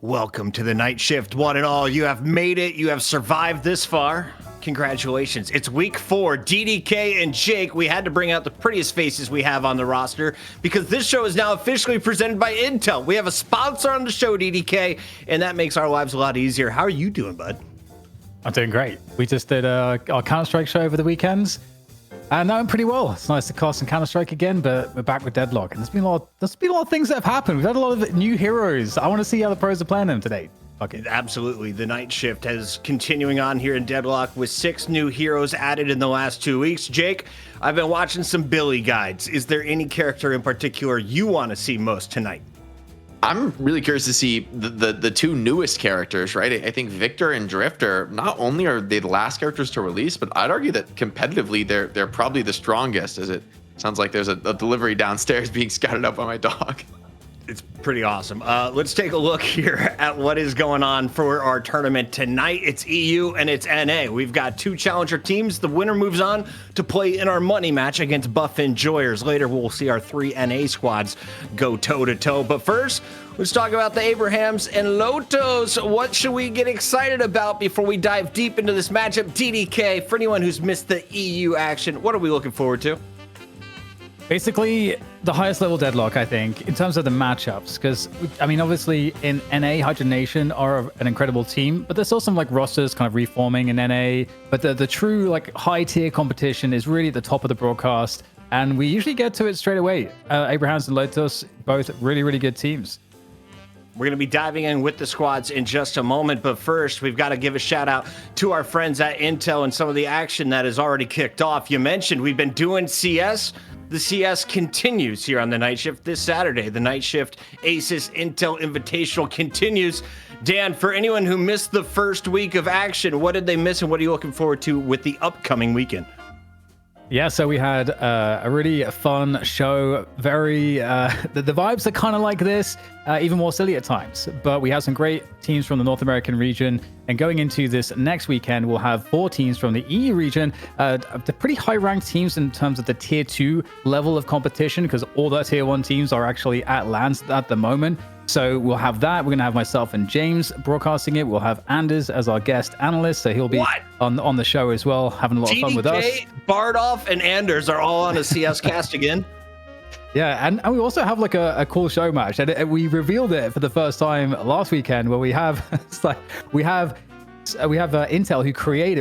Welcome to the night shift, one and all. You have made it. You have survived this far. Congratulations. It's week 4. DDK and Jake, we had to bring out the prettiest faces we have on the roster because this show is now officially presented by Intel. We have a sponsor on the show, DDK, and that makes our lives a lot easier. How are you doing, bud? I'm doing great. We just did our Counter-Strike show over the weekends, and that went pretty well. It's nice to cast some Counter-Strike again, but we're back with Deadlock, and there's been a lot of things that have happened. We've had a lot of new heroes. I want to see how the pros are playing them today. Okay. Absolutely. The night shift has continuing on here in Deadlock with 6 new heroes added in the last 2 weeks. Jake, I've been watching some Billy guides. Is there any character in particular you want to see most tonight? I'm really curious to see the 2 newest characters, right? I think Victor and Drifter, not only are they the last characters to release, but I'd argue that competitively they're probably the strongest, as it sounds like there's a delivery downstairs being scouted up by my dog. It's pretty awesome. Let's take a look here at what is going on for our tournament tonight. It's EU and it's NA. We've got 2 challenger teams. The winner moves on to play in our money match against Buff Enjoyers. Later, we'll see our 3 NA squads go toe-to-toe. But first, let's talk about the Abrahams and Lotos. What should we get excited about before we dive deep into this matchup? DDK, for anyone who's missed the EU action, what are we looking forward to? Basically, the highest level Deadlock, I think, in terms of the matchups. Because, I mean, obviously, in NA, Hydra Nation are an incredible team, but there's still some, like, rosters kind of reforming in NA. But the true, like, high-tier competition is really at the top of the broadcast, and we usually get to it straight away. Abrahams and Lotos, both really, really good teams. We're going to be diving in with the squads in just a moment, but first, we've got to give a shout out to our friends at Intel and some of the action that has already kicked off. You mentioned we've been doing CS. The CS continues here on the night shift this Saturday. The night shift Asus Intel Invitational continues. Dan, for anyone who missed the first week of action, what did they miss and what are you looking forward to with the upcoming weekend? Yeah, so we had a really fun show. Very, the vibes are kind of like this, even more silly at times. But we have some great teams from the North American region. And going into this next weekend, we'll have 4 teams from the EU region. They're pretty high-ranked teams in terms of the Tier 2 level of competition, because all the Tier 1 teams are actually at LANs at the moment. So we'll have that. We're going to have myself and James broadcasting it. We'll have Anders as our guest analyst, so he'll be on the show as well, having a lot of fun with us. Bardolph and Anders are all on a CS cast again. Yeah, and we also have like a cool show match, and we revealed it for the first time last weekend, where we have Intel who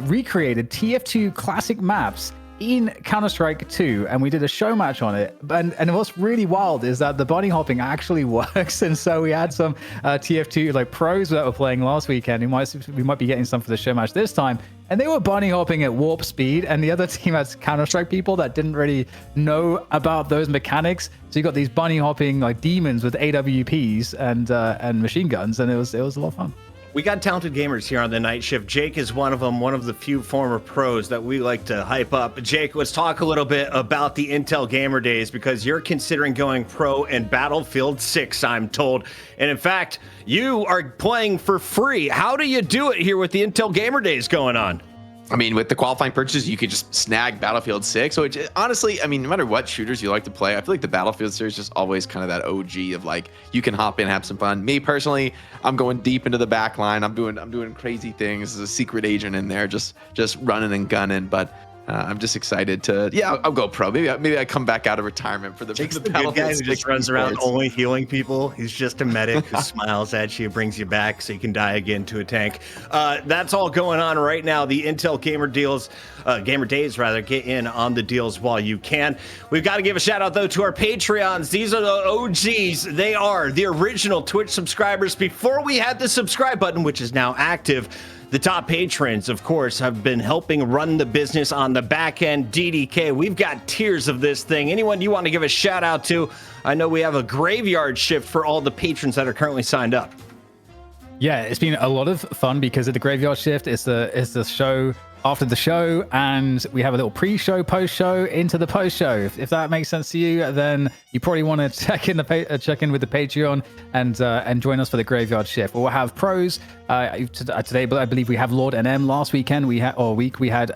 recreated TF2 classic maps in Counter-Strike 2, and we did a show match on it. And what's really wild is that the bunny hopping actually works, and so we had some TF2 like pros that were playing last weekend. We might be getting some for the show match this time, and they were bunny hopping at warp speed, and the other team had Counter-Strike people that didn't really know about those mechanics. So you got these bunny hopping like demons with AWPs and machine guns, and it was a lot of fun. We got talented gamers here on the night shift. Jake is one of them, one of the few former pros that we like to hype up. Jake, let's talk a little bit about the Intel Gamer Days, because you're considering going pro in Battlefield 6, I'm told. And in fact, you are playing for free. How do you do it here with the Intel Gamer Days going on? I mean, with the qualifying purchases, you could just snag Battlefield 6, which honestly, I mean, no matter what shooters you like to play, I feel like the Battlefield series is just always kind of that OG of like, you can hop in, have some fun. Me personally, I'm going deep into the back line. I'm doing crazy things as a secret agent in there, just running and gunning. But I'm just excited to, I'll go pro. Maybe I come back out of retirement for the Jake's the good guy who just runs around only healing people. He's just a medic who smiles at you, brings you back so you can die again to a tank. That's all going on right now. The Intel Gamer Days, get in on the deals while you can. We've got to give a shout out though to our Patreons. These are the OGs. They are the original Twitch subscribers before we had the subscribe button, which is now active. The top patrons, of course, have been helping run the business on the back end. DDK, we've got tiers of this thing. Anyone you want to give a shout out to? I know we have a graveyard shift for all the patrons that are currently signed up. Yeah, it's been a lot of fun because of the graveyard shift. It's the show after the show, and we have a little pre-show, post-show, into the post-show. If that makes sense to you, then you probably want to check in with the Patreon and join us for the graveyard shift. We'll have pros today, but I believe we have Lord NM. Last weekend we had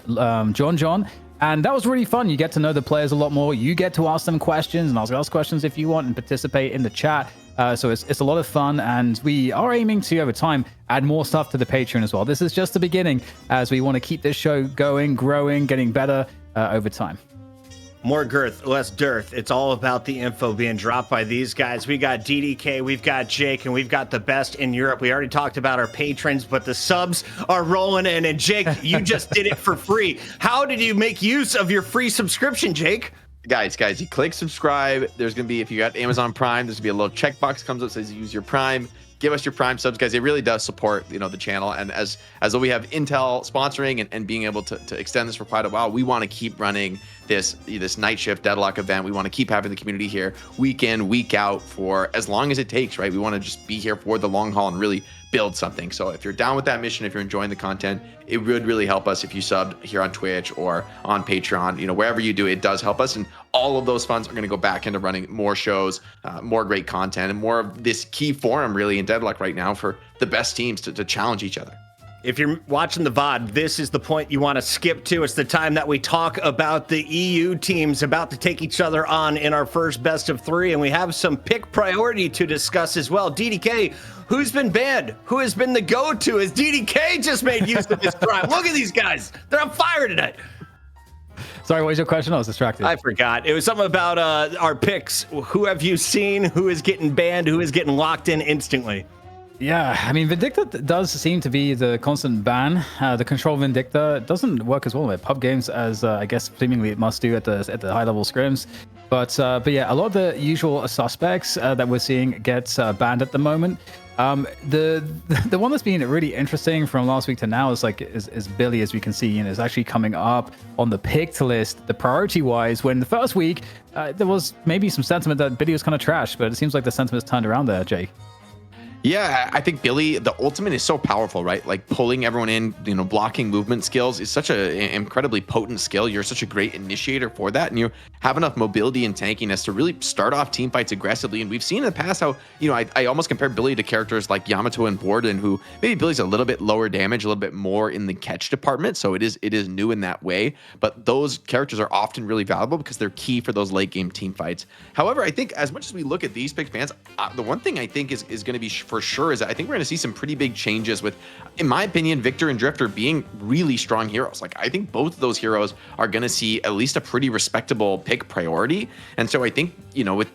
John. And that was really fun. You get to know the players a lot more. You get to ask them questions and ask us questions if you want and participate in the chat. So it's a lot of fun, and we are aiming to, over time, add more stuff to the Patreon as well. This is just the beginning, as we want to keep this show going, growing, getting better over time. More girth, less dearth. It's all about the info being dropped by these guys. We got DDK, we've got Jake, and we've got the best in Europe. We already talked about our patrons, but the subs are rolling in. And Jake, you just did it for free. How did you make use of your free subscription, Jake? Guys, you click subscribe. There's going to be, if you got Amazon Prime, there's going to be a little checkbox comes up that says use your Prime. Give us your Prime subs, guys. It really does support, the channel. And as though we have Intel sponsoring and being able to extend this for quite a while, we want to keep running this night shift Deadlock event. We want to keep having the community here week in, week out for as long as it takes, right? We want to just be here for the long haul and really build something. So if you're down with that mission, if you're enjoying the content, it would really help us if you subbed here on Twitch or on Patreon, wherever you do, it does help us. And all of those funds are going to go back into running more shows, more great content, and more of this key forum really in Deadlock right now for the best teams to challenge each other. If you're watching the VOD, this is the point you want to skip to. It's the time that we talk about the EU teams about to take each other on in our first best of 3, and we have some pick priority to discuss as well. DDK, who's been banned? Who has been the go-to? As DDK just made use of his prime. Look at these guys. They're on fire tonight. Sorry, what was your question? I was distracted. I forgot. It was something about our picks. Who have you seen? Who is getting banned? Who is getting locked in instantly? Yeah, I mean, Vindicta does seem to be the constant ban. The control Vindicta doesn't work as well with pub games as I guess seemingly it must do at the high level scrims. But yeah, a lot of the usual suspects that we're seeing get banned at the moment. The one that's been really interesting from last week to now is Billy, as we can see, is actually coming up on the picked list, the priority wise. When the first week there was maybe some sentiment that Billy was kind of trash, but it seems like the sentiment's turned around there, Jake. Yeah, I think Billy, the ultimate is so powerful, right? Like pulling everyone in, blocking movement skills is such an incredibly potent skill. You're such a great initiator for that. And you have enough mobility and tankiness to really start off team fights aggressively. And we've seen in the past how, I almost compare Billy to characters like Yamato and Borden, who maybe Billy's a little bit lower damage, a little bit more in the catch department. So it is new in that way. But those characters are often really valuable because they're key for those late game team fights. However, I think as much as we look at these pick bans, the one thing I think is going to be for sure is that I think we're going to see some pretty big changes with, in my opinion, Victor and Drifter being really strong heroes. Like I think both of those heroes are going to see at least a pretty respectable pick priority. And so I think, with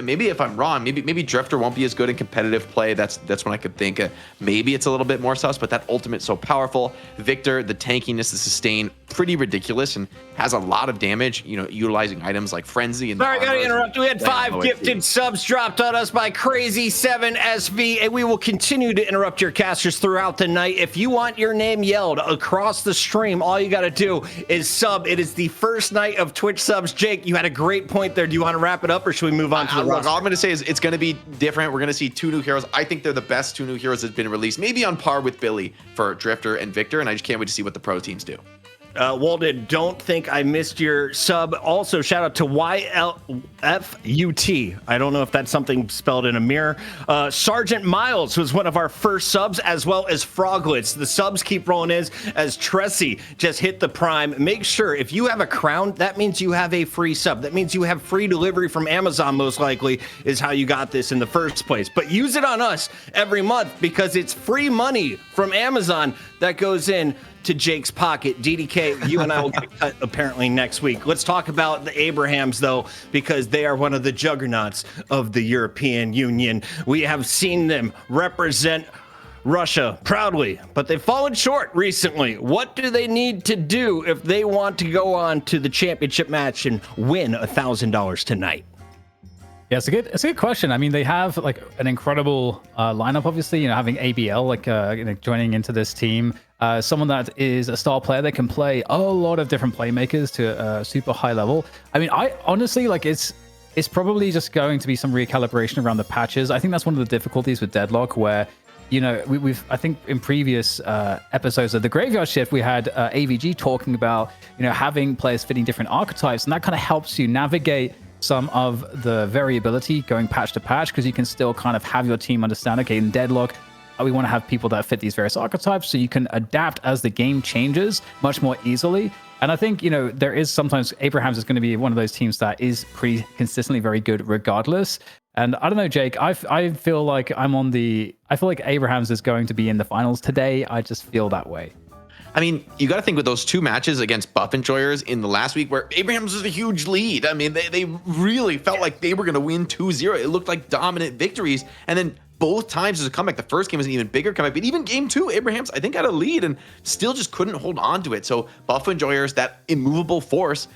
maybe if I'm wrong, maybe Drifter won't be as good in competitive play. That's when I could think maybe it's a little bit more sus, but that ultimate's so powerful. Victor, the tankiness, the sustain, pretty ridiculous and has a lot of damage, utilizing items like Frenzy. And sorry, gotta interrupt. We had 5 gifted subs dropped on us by Crazy7SV, and we will continue to interrupt your casters throughout the night. If you want your name yelled across the stream, all you gotta do is sub. It is the first night of Twitch subs. Jake, you had a great point there. Do you want to wrap it up, or should we move on to the roster? All I'm going to say is it's going to be different. We're going to see 2 new heroes. I think they're the best 2 new heroes that's been released, maybe on par with Billy for Drifter and Victor, and I just can't wait to see what the pro teams do. Walden, don't think I missed your sub. Also, shout out to YLFUT. I don't know if that's something spelled in a mirror. Sergeant Miles was one of our first subs, as well as Froglets. The subs keep rolling in as Tressie just hit the prime. Make sure if you have a crown, that means you have a free sub. That means you have free delivery from Amazon, most likely, is how you got this in the first place. But use it on us every month because it's free money from Amazon that goes in to Jake's pocket. DDK, you and I will get cut apparently next week. Let's talk about the Abrahams, though, because they are one of the juggernauts of the European Union. We have seen them represent Russia proudly, but they've fallen short recently. What do they need to do if they want to go on to the championship match and win $1,000 tonight? Yeah, it's a good question. I mean, they have like an incredible lineup, obviously, having ABL joining into this team. Someone that is a star player that can play a lot of different playmakers to a super high level. I mean, I honestly it's probably just going to be some recalibration around the patches. I think that's one of the difficulties with Deadlock, where we've I think in previous episodes of the Graveyard Shift, we had AVG talking about having players fitting different archetypes, and that kind of helps you navigate some of the variability going patch to patch, because you can still kind of have your team understand, okay, in Deadlock, we want to have people that fit these various archetypes, so you can adapt as the game changes much more easily. And I think, there is sometimes Abrahams is going to be one of those teams that is pretty consistently very good regardless. And I don't know, Jake, I feel like I feel like Abrahams is going to be in the finals today. I just feel that way. I mean, you got to think with those two matches against Buff Enjoyers in the last week where Abrahams was a huge lead. I mean, they really felt like they were going to win 2-0. It looked like dominant victories. And then both times as a comeback, the first game was an even bigger comeback, but even game 2, Abrahams, I think, had a lead and still just couldn't hold on to it. So Buff Enjoyers, that immovable force,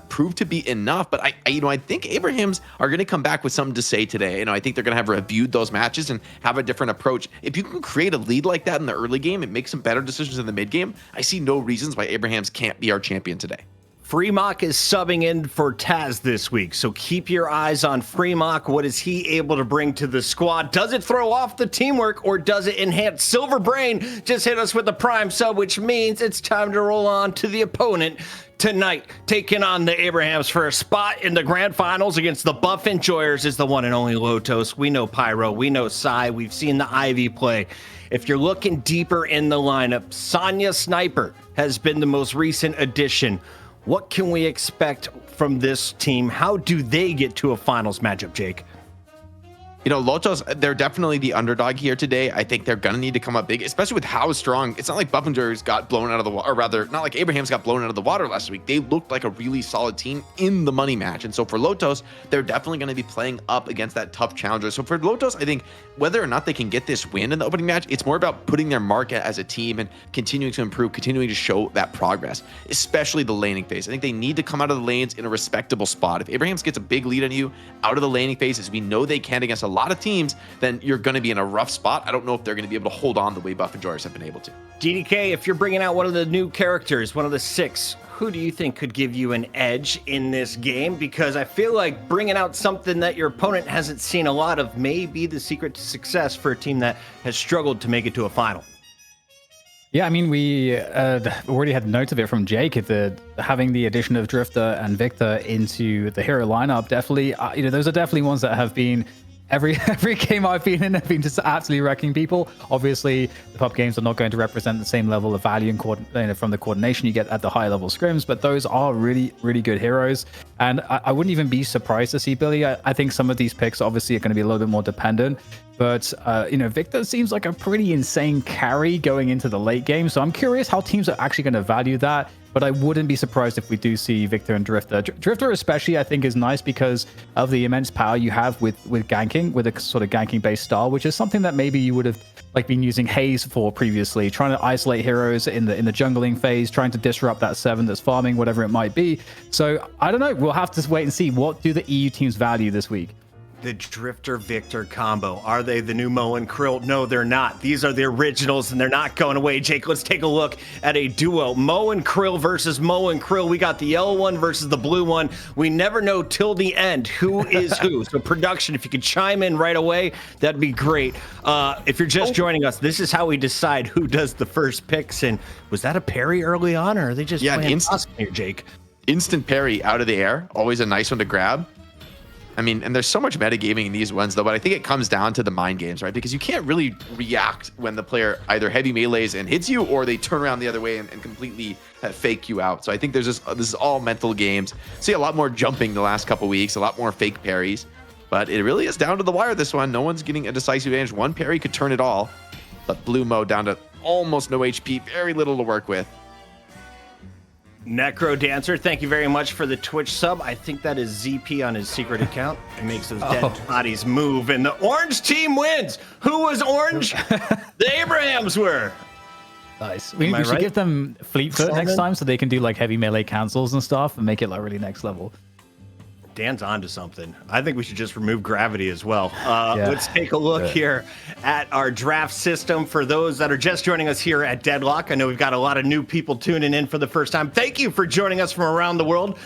proved to be enough. But I think Abrahams are going to come back with something to say today. I think they're going to have reviewed those matches and have a different approach. If you can create a lead like that in the early game and make some better decisions in the mid game, I see no reasons why Abrahams can't be our champion today. Freemock is subbing in for Taz this week, so keep your eyes on Freemock. What is he able to bring to the squad? Does it throw off the teamwork, or does it enhance? Silver Brain just hit us with a prime sub, which means it's time to roll on to the opponent tonight. Taking on the Abrahams for a spot in the grand finals against the Buff Enjoyers is the one and only Lotos. We know Pyro, we know Sai, we've seen the Ivy play. If you're looking deeper in the lineup, Sonya Sniper has been the most recent addition. What can we expect from this team? How do they get to a finals matchup, Jake? Lotos, they're definitely the underdog here today. I think they're going to need to come up big, especially with how strong. It's not like Buff Enjoyers got blown out of the water, or rather, not like Abrahams got blown out of the water last week. They looked like a really solid team in the money match. And so for Lotos, they're definitely going to be playing up against that tough challenger. So for Lotos, I think whether or not they can get this win in the opening match, it's more about putting their mark as a team and continuing to improve, continuing to show that progress, especially the laning phase. I think they need to come out of the lanes in a respectable spot. If Abrahams gets a big lead on you out of the laning phase, as we know they can against a lot of teams, then you're going to be in a rough spot. I don't know if they're going to be able to hold on the way Buff Enjoyers have been able to. DDK, if you're bringing out one of the new characters, one of the 6, who do you think could give you an edge in this game? Because I feel like bringing out something that your opponent hasn't seen a lot of may be the secret to success for a team that has struggled to make it to a final. Yeah, I mean, we already had note of it from Jake. Having the addition of Drifter and Victor into the hero lineup, definitely, those are definitely ones that have been every game I've been in have been just absolutely wrecking people. Obviously, the pub games are not going to represent the same level of value and from the coordination you get at the high level scrims, but those are really, really good heroes. And I wouldn't even be surprised to see Billy. I think some of these picks obviously are going to be a little bit more dependent. But, Victor seems like a pretty insane carry going into the late game. So I'm curious how teams are actually going to value that. But I wouldn't be surprised if we do see Victor and Drifter. Drifter especially, I think, is nice because of the immense power you have with ganking, with a sort of ganking-based style, which is something that maybe you would have been using Haze for previously, trying to isolate heroes in the jungling phase, trying to disrupt that 7 that's farming, whatever it might be. So I don't know. We'll have to wait and see. What do the EU teams value this week? The Drifter Victor combo. Are they the new Mo and Krill? No, they're not. These are the originals, and they're not going away. Jake, let's take a look at a duo. Mo and Krill versus Mo and Krill. We got the yellow one versus the blue one. We never know till the end who is who. So production, if you could chime in right away, that'd be great. If you're just joining us, this is how we decide who does the first picks. And was that a parry early on, or are they just playing awesome here, Jake? Instant parry out of the air. Always a nice one to grab. I mean, and there's so much metagaming in these ones, though, but I think it comes down to the mind games, right? Because you can't really react when the player either heavy melees and hits you, or they turn around the other way and completely fake you out. So I think this is all mental games. See a lot more jumping the last couple weeks, a lot more fake parries, but it really is down to the wire this one. No one's getting a decisive advantage. One parry could turn it all, but Blue Mo down to almost no HP, very little to work with. Necro Dancer, thank you very much for the Twitch sub. I think that is ZP on his secret account. It makes those dead bodies move, and the orange team wins. Who was orange? The Abrahams were. Nice. We should give them fleet foot next time so they can do heavy melee cancels and stuff and make it really next level. Dan's onto something. I think we should just remove gravity as well. Let's take a look here at our draft system for those that are just joining us here at Deadlock. I know we've got a lot of new people tuning in for the first time. Thank you for joining us from around the world.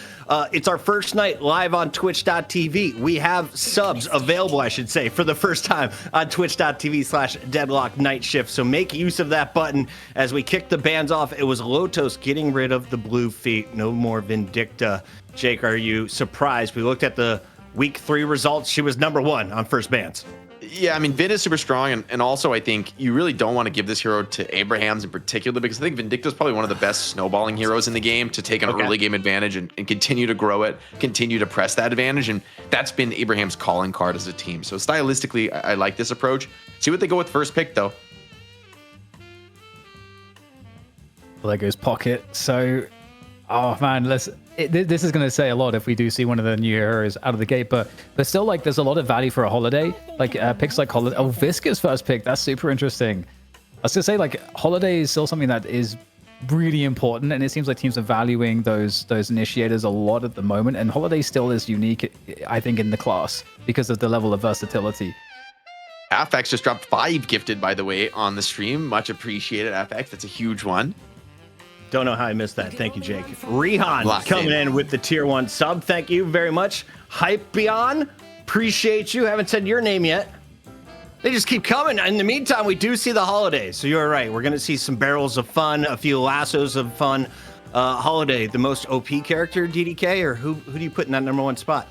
It's our first night live on twitch.tv. We have subs available, I should say, for the first time on twitch.tv/Deadlock Night Shift. So make use of that button as we kick the bans off. It was Lotos getting rid of the blue feet. No more Vindicta. Jake, are you surprised? We looked at the week 3 results. She was number 1 on first bans. Yeah, I mean, Vin is super strong, and also I think you really don't want to give this hero to Abrahams in particular, because I think Vindicta's probably one of the best snowballing heroes in the game to take an early game advantage and continue to grow it, continue to press that advantage, and that's been Abraham's calling card as a team. So stylistically, I like this approach. See what they go with first pick, though. Well, there goes Pocket. So, oh man, this is going to say a lot if we do see one of the new heroes out of the gate, but still, like, there's a lot of value for a Holiday. Like, picks like Holiday. Oh, Visca's first pick. That's super interesting. I was going to say, like, Holiday is still something that is really important, and it seems like teams are valuing those initiators a lot at the moment, and Holiday still is unique, I think, in the class because of the level of versatility. Affix just dropped 5 gifted, by the way, on the stream. Much appreciated, Affix. That's a huge one. Don't know how I missed that. Thank you, Jake. Rehan coming in with the tier 1 sub. Thank you very much. Hypeon, appreciate you. Haven't said your name yet. They just keep coming. In the meantime, we do see the Holidays. So you're right. We're going to see some barrels of fun, a few lassos of fun. Holiday, the most OP character, DDK, or who do you put in that number 1 spot?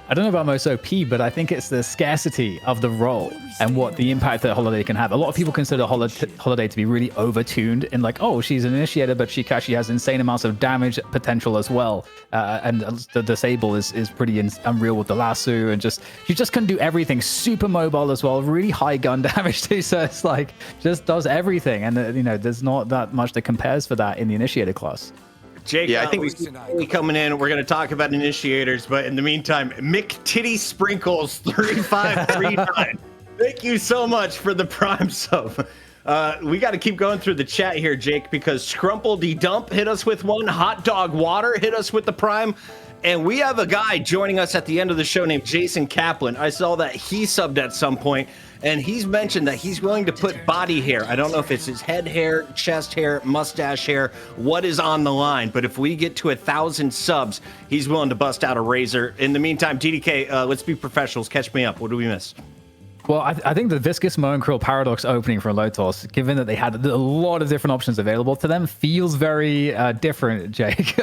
I don't know about most OP, but I think it's the scarcity of the role and what the impact that Holiday can have. A lot of people consider Holiday to be really overtuned in, like, oh, she's an initiator, but she actually has insane amounts of damage potential as well. And the disable is pretty unreal with the lasso, and she just can do everything. Super mobile as well, really high gun damage too. So it's like, just does everything. And there's not that much that compares for that in the initiator class. Jake, I think we coming in. We're going to talk about initiators, but in the meantime, Mick Titty Sprinkles 3539. Thank you so much for the Prime sub. We got to keep going through the chat here, Jake, because Scrumpledy Dump hit us with one. Hot Dog Water hit us with the Prime. And we have a guy joining us at the end of the show named Jason Kaplan. I saw that he subbed at some point, and he's mentioned that he's willing to put body hair. I don't know if it's his head hair, chest hair, mustache hair, what is on the line. But if we get to 1,000 subs, he's willing to bust out a razor. In the meantime, DDK, let's be professionals. Catch me up. What do we miss? Well, I think the Viscous Moancrill Paradox opening for Lotos, given that they had a lot of different options available to them, feels very different, Jake.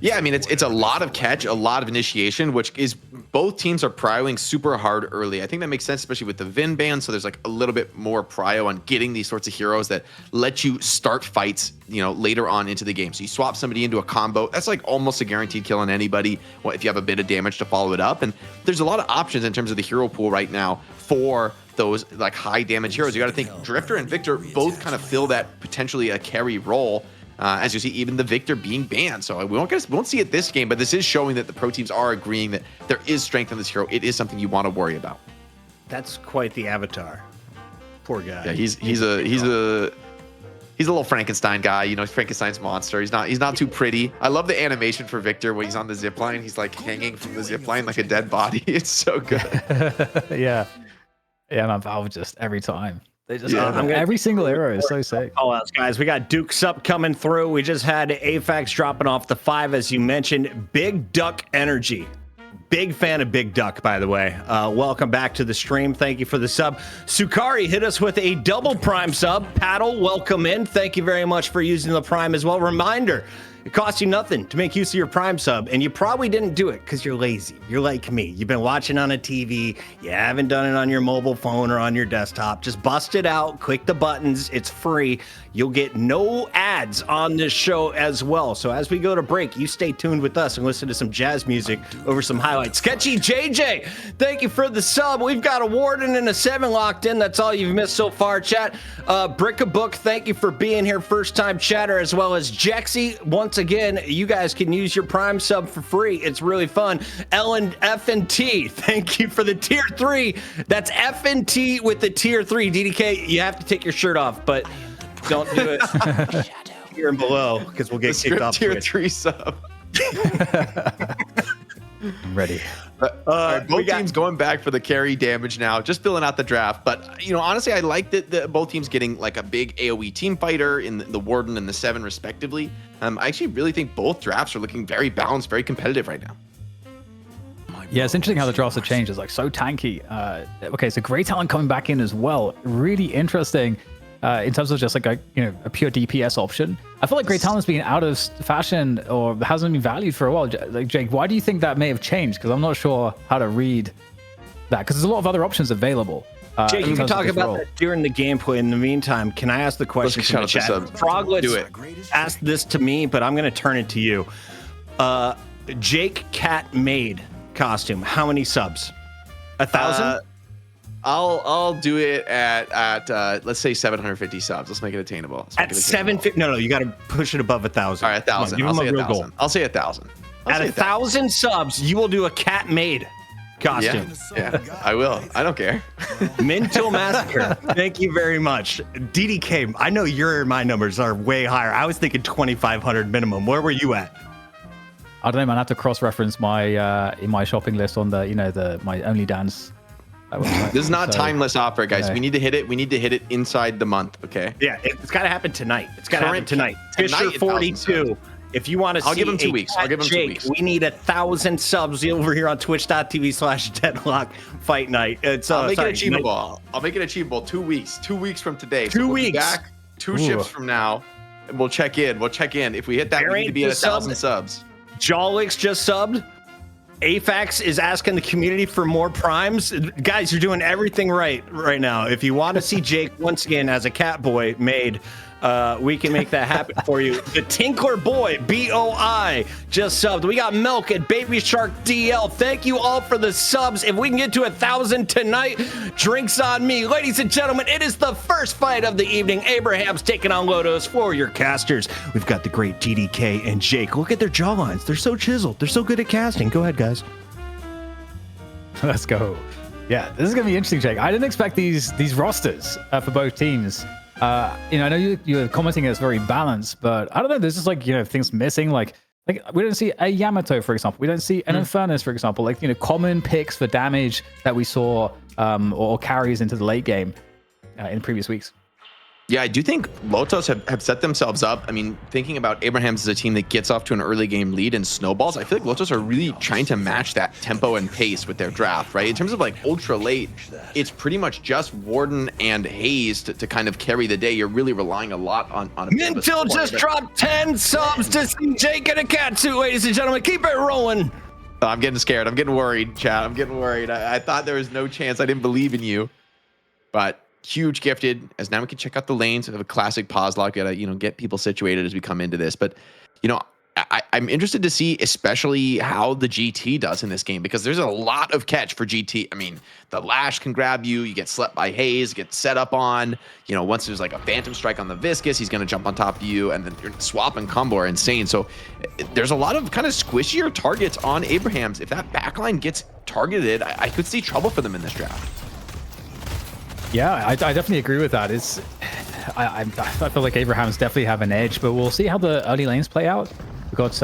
Yeah, I mean, it's a lot of catch, a lot of initiation, which is both teams are prioing super hard early. I think that makes sense, especially with the Vin ban. So there's like a little bit more prio on getting these sorts of heroes that let you start fights, later on into the game. So you swap somebody into a combo. That's like almost a guaranteed kill on anybody if you have a bit of damage to follow it up. And there's a lot of options in terms of the hero pool right now for those like high damage heroes. You got to think Drifter and Victor both kind of fill that potentially a carry role. As you see, even the Victor being banned. So we won't see it this game, but this is showing that the pro teams are agreeing that there is strength in this hero. It is something you want to worry about. That's quite the avatar. Poor guy. Yeah, he's a little Frankenstein guy. Frankenstein's monster. He's not too pretty. I love the animation for Victor when he's on the zip line. He's like hanging from the zip line like a dead body. It's so good. Yeah, man, Valve just every time. Every single arrow is so sick. Call outs, guys. We got Duke Sup coming through. We just had Afax dropping off the 5, as you mentioned. Big Duck Energy. Big fan of Big Duck, by the way. Welcome back to the stream. Thank you for the sub. Sukari hit us with a double Prime sub. Paddle, welcome in. Thank you very much for using the Prime as well. Reminder, it costs you nothing to make use of your Prime sub, and you probably didn't do it because you're lazy. You're like me. You've been watching on a TV. You haven't done it on your mobile phone or on your desktop. Just bust it out. Click the buttons. It's free. You'll get no ads on this show as well. So as we go to break, you stay tuned with us and listen to some jazz music over some highlights. Sketchy JJ, thank you for the sub. We've got a Warden and a 7 locked in. That's all you've missed so far, chat. Brick a Book, thank you for being here. First time chatter, as well as Jexy. Once again, you guys can use your Prime sub for free. It's really fun. Ellen F and T, thank you for the tier 3. That's F and T with the tier 3. DDK, you have to take your shirt off, but don't do it here and below because we'll get kicked off. Tier 3 sub. I'm ready. Both teams going back for the carry damage now, just filling out the draft. But honestly, I like that both teams getting like a big AoE team fighter in the Warden and the 7 respectively. I actually really think both drafts are looking very balanced, very competitive right now. Yeah, it's interesting how the drafts have changed. It's like so tanky. Okay, so Grey Talon coming back in as well. Really interesting. In terms of just like a pure DPS option. I feel like Grey Talon's been out of fashion or hasn't been valued for a while. Like, Jake, why do you think that may have changed? Because I'm not sure how to read that, because there's a lot of other options available. Jake, you can talk about that during the gameplay. In the meantime, can I ask the question from the chat? Froglets asked this to me, but I'm going to turn it to you. Jake Cat Maid costume. How many subs? 1,000? I'll do it at let's say 750 subs. Let's make it attainable. At 750? No, you got to push it above 1,000. All right, 1,000. I'll say 1,000. I'll say 1,000. At 1,000 subs, you will do a Cat Maid costume. Yeah, I will. I don't care. Mintil Massacre. Thank you very much. DDK, I know my numbers are way higher. I was thinking 2,500 minimum. Where were you at? I don't know, man. I have to cross-reference my in my shopping list on the my Only Dance. This is not timeless offer, guys. Okay. We need to hit it. We need to hit it inside the month. Okay. Yeah, it's got to happen tonight. It's got to happen tonight. Fisher 42. If you want to see, I'll give him 2 weeks. I'll give him 2 weeks. We need 1,000 subs over here on twitch.tv/Deadlock Fight Night. I'll make it achievable. I'll make it achievable. 2 weeks. 2 weeks from today. 2 weeks. Back 2 shifts from now, and we'll check in. If we hit that, we need to be at 1,000 subs. Jawlix just subbed. Afax is asking the community for more primes. Guys, you're doing everything right now. If you want to see Jake once again as a cat boy made, we can make that happen for you. The Tinkler Boy, BOI, just subbed. We got Milk and Baby Shark DL. Thank you all for the subs. If we can get to 1,000 tonight, drinks on me. Ladies and gentlemen, it is the first fight of the evening. Abraham's taking on Lotos for your casters. We've got the great DDK and Jake. Look at their jawlines. They're so chiseled. They're so good at casting. Go ahead, guys. Let's go. Yeah, this is going to be interesting, Jake. I didn't expect these rosters for both teams. I know you were commenting it's very balanced, but I don't know. There's just things missing. Like we don't see a Yamato, for example. We don't see an Infernus, for example. Common picks for damage that we saw or carries into the late game in previous weeks. Yeah, I do think Lotos have set themselves up. I mean, thinking about Abraham's as a team that gets off to an early game lead and snowballs, I feel like Lotos are really trying to match that tempo and pace with their draft, right? In terms of ultra late, it's pretty much just Warden and Hayes to kind of carry the day. You're really relying a lot on a Mintil just dropped 10 subs to see Jake and a Katsu, ladies and gentlemen. Keep it rolling. I'm getting scared. I'm getting worried, chat. I'm getting worried. I thought there was no chance. I didn't believe in you, but huge gifted, as now we can check out the lanes. We have a classic pause lock. Gotta get people situated as we come into this. But I'm interested to see especially how the GT does in this game, because there's a lot of catch for GT. I mean, the Lash can grab you. You get slept by Hayes, get set up on. Once there's a Phantom Strike on the Viscous, he's going to jump on top of you, and then your swap and combo are insane. So there's a lot of kind of squishier targets on Abraham's. If that backline gets targeted, I could see trouble for them in this draft. Yeah, I definitely agree with that. I feel like Abraham's definitely have an edge, but we'll see how the early lanes play out. We've got,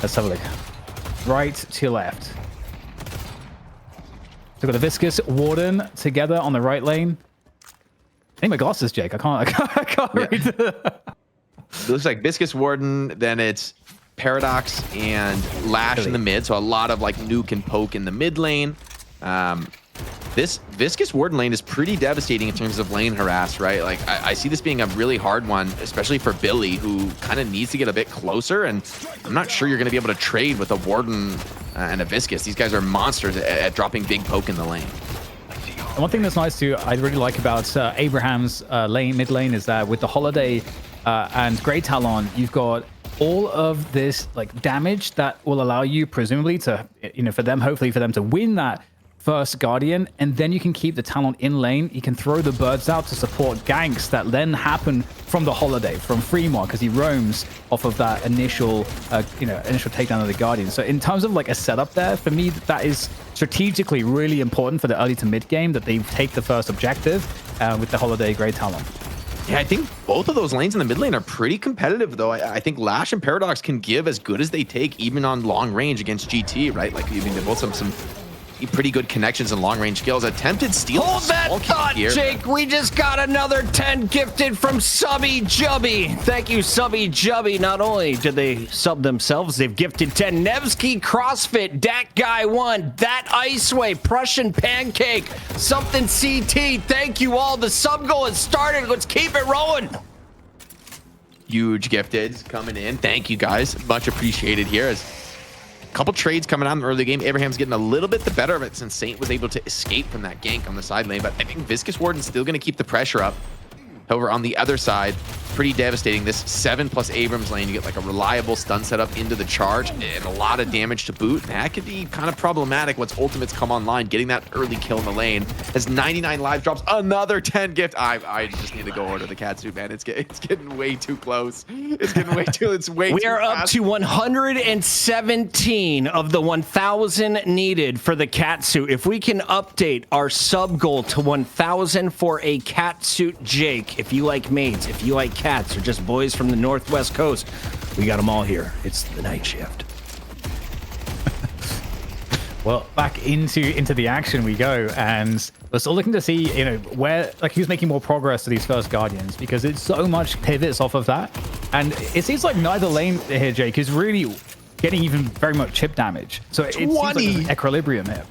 let's have a look. Right to left. So we've got the Viscous, Warden together on the right lane. I need my glasses, Jake. I can't read. It looks like Viscous, Warden, then it's Paradox and Lash in the mid. So a lot of nuke and poke in the mid lane. This Viscous Warden lane is pretty devastating in terms of lane harass, right? I see this being a really hard one, especially for Billy, who kind of needs to get a bit closer, and I'm not sure you're going to be able to trade with a Warden and a Viscous. These guys are monsters at dropping big poke in the lane. And one thing that's nice I really like about Abraham's mid lane is that with the Holiday and Grey Talon, you've got all of this damage that will allow you presumably to, hopefully for them to win that first Guardian, and then you can keep the Talon in lane. You can throw the birds out to support ganks that then happen from the Holiday, from Fremont, because he roams off of that initial takedown of the Guardian. So in terms of a setup there, for me, that is strategically really important for the early to mid game, that they take the first objective with the Holiday Grey Talon. Yeah, I think both of those lanes in the mid lane are pretty competitive, though. I think Lash and Paradox can give as good as they take, even on long range against GT, right? They both have some pretty good connections and long-range skills. Attempted steal. Hold that thought, here. Jake. We just got another 10 gifted from Subby Jubby. Thank you, Subby Jubby. Not only did they sub themselves, they've gifted 10. Nevsky CrossFit, Dat Guy 1, That Iceway, Prussian Pancake, Something CT. Thank you all. The sub goal has started. Let's keep it rolling. Huge gifted coming in. Thank you, guys. Much appreciated here. couple trades coming out in the early game. Abraham's getting a little bit the better of it since Saint was able to escape from that gank on the side lane. But I think Viscous Warden's still going to keep the pressure up. However, on the other side, pretty devastating. This 7+ Abrams lane, you get like a reliable stun setup into the charge and a lot of damage to boot. That could be kind of problematic once ultimates come online. Getting that early kill in the lane as 99 live drops, another 10 gift. I just need to go order the catsuit, man. It's getting way too close. It's getting way too. It's way. We too are fast. up to 117 of the 1,000 needed for the catsuit. If we can update our sub goal to 1,000 for a catsuit, Jake. If you like maids, if you like cats, or just boys from the Northwest Coast, we got them all here. It's the night shift. Well, back into the action we go, and we're still looking to see, where who's making more progress to these first Guardians, because it's so much pivots off of that, and it seems like neither lane here, Jake, is really getting even very much chip damage. So it seems like there's an equilibrium here.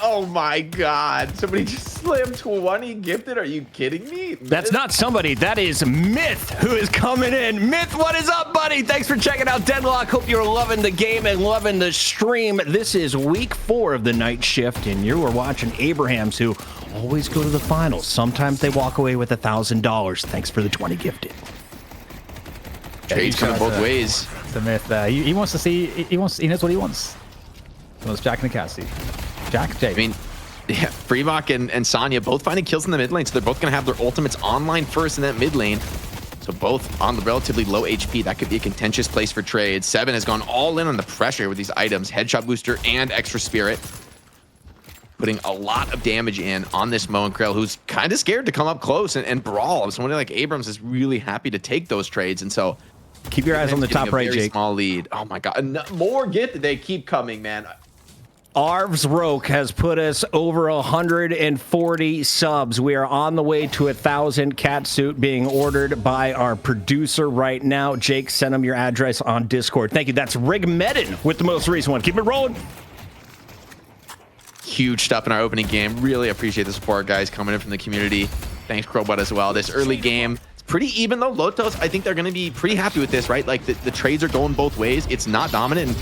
Oh my God! Somebody just slammed 20 gifted. Are you kidding me? That's not somebody. That is Myth who is coming in. Myth, what is up, buddy? Thanks for checking out Deadlock. Hope you're loving the game and loving the stream. This is week 4 of the night shift, and you are watching Abrahams, who always go to the finals. Sometimes they walk away with $1,000. Thanks for the 20 gifted. Trades coming both ways. The Myth there. He wants to see. He knows what he wants. He wants Jack and the Cassie. Jack, Jake. I mean, yeah, Freebach and Sonya both finding kills in the mid lane, so they're both going to have their ultimates online first in that mid lane. So both on the relatively low HP. That could be a contentious place for trades. 7 has gone all in on the pressure with these items, Headshot Booster and Extra Spirit. Putting a lot of damage in on this Mo and Krell, who's kind of scared to come up close and brawl. Somebody like Abrams is really happy to take those trades, and so keep your eyes on the top right, Jake. Small lead. Oh my God, no, more gifted. They keep coming, man. Arv's Roke has put us over 140 subs. We are on the way to 1,000 catsuit being ordered by our producer right now. Jake, send him your address on Discord. Thank you. That's Rig Medin with the most recent one. Keep it rolling. Huge stuff in our opening game. Really appreciate the support, guys, coming in from the community. Thanks, Crowbot, as well. This early game, it's pretty even, though. Lotos, I think they're going to be pretty happy with this, right? Like, the trades are going both ways. It's not dominant.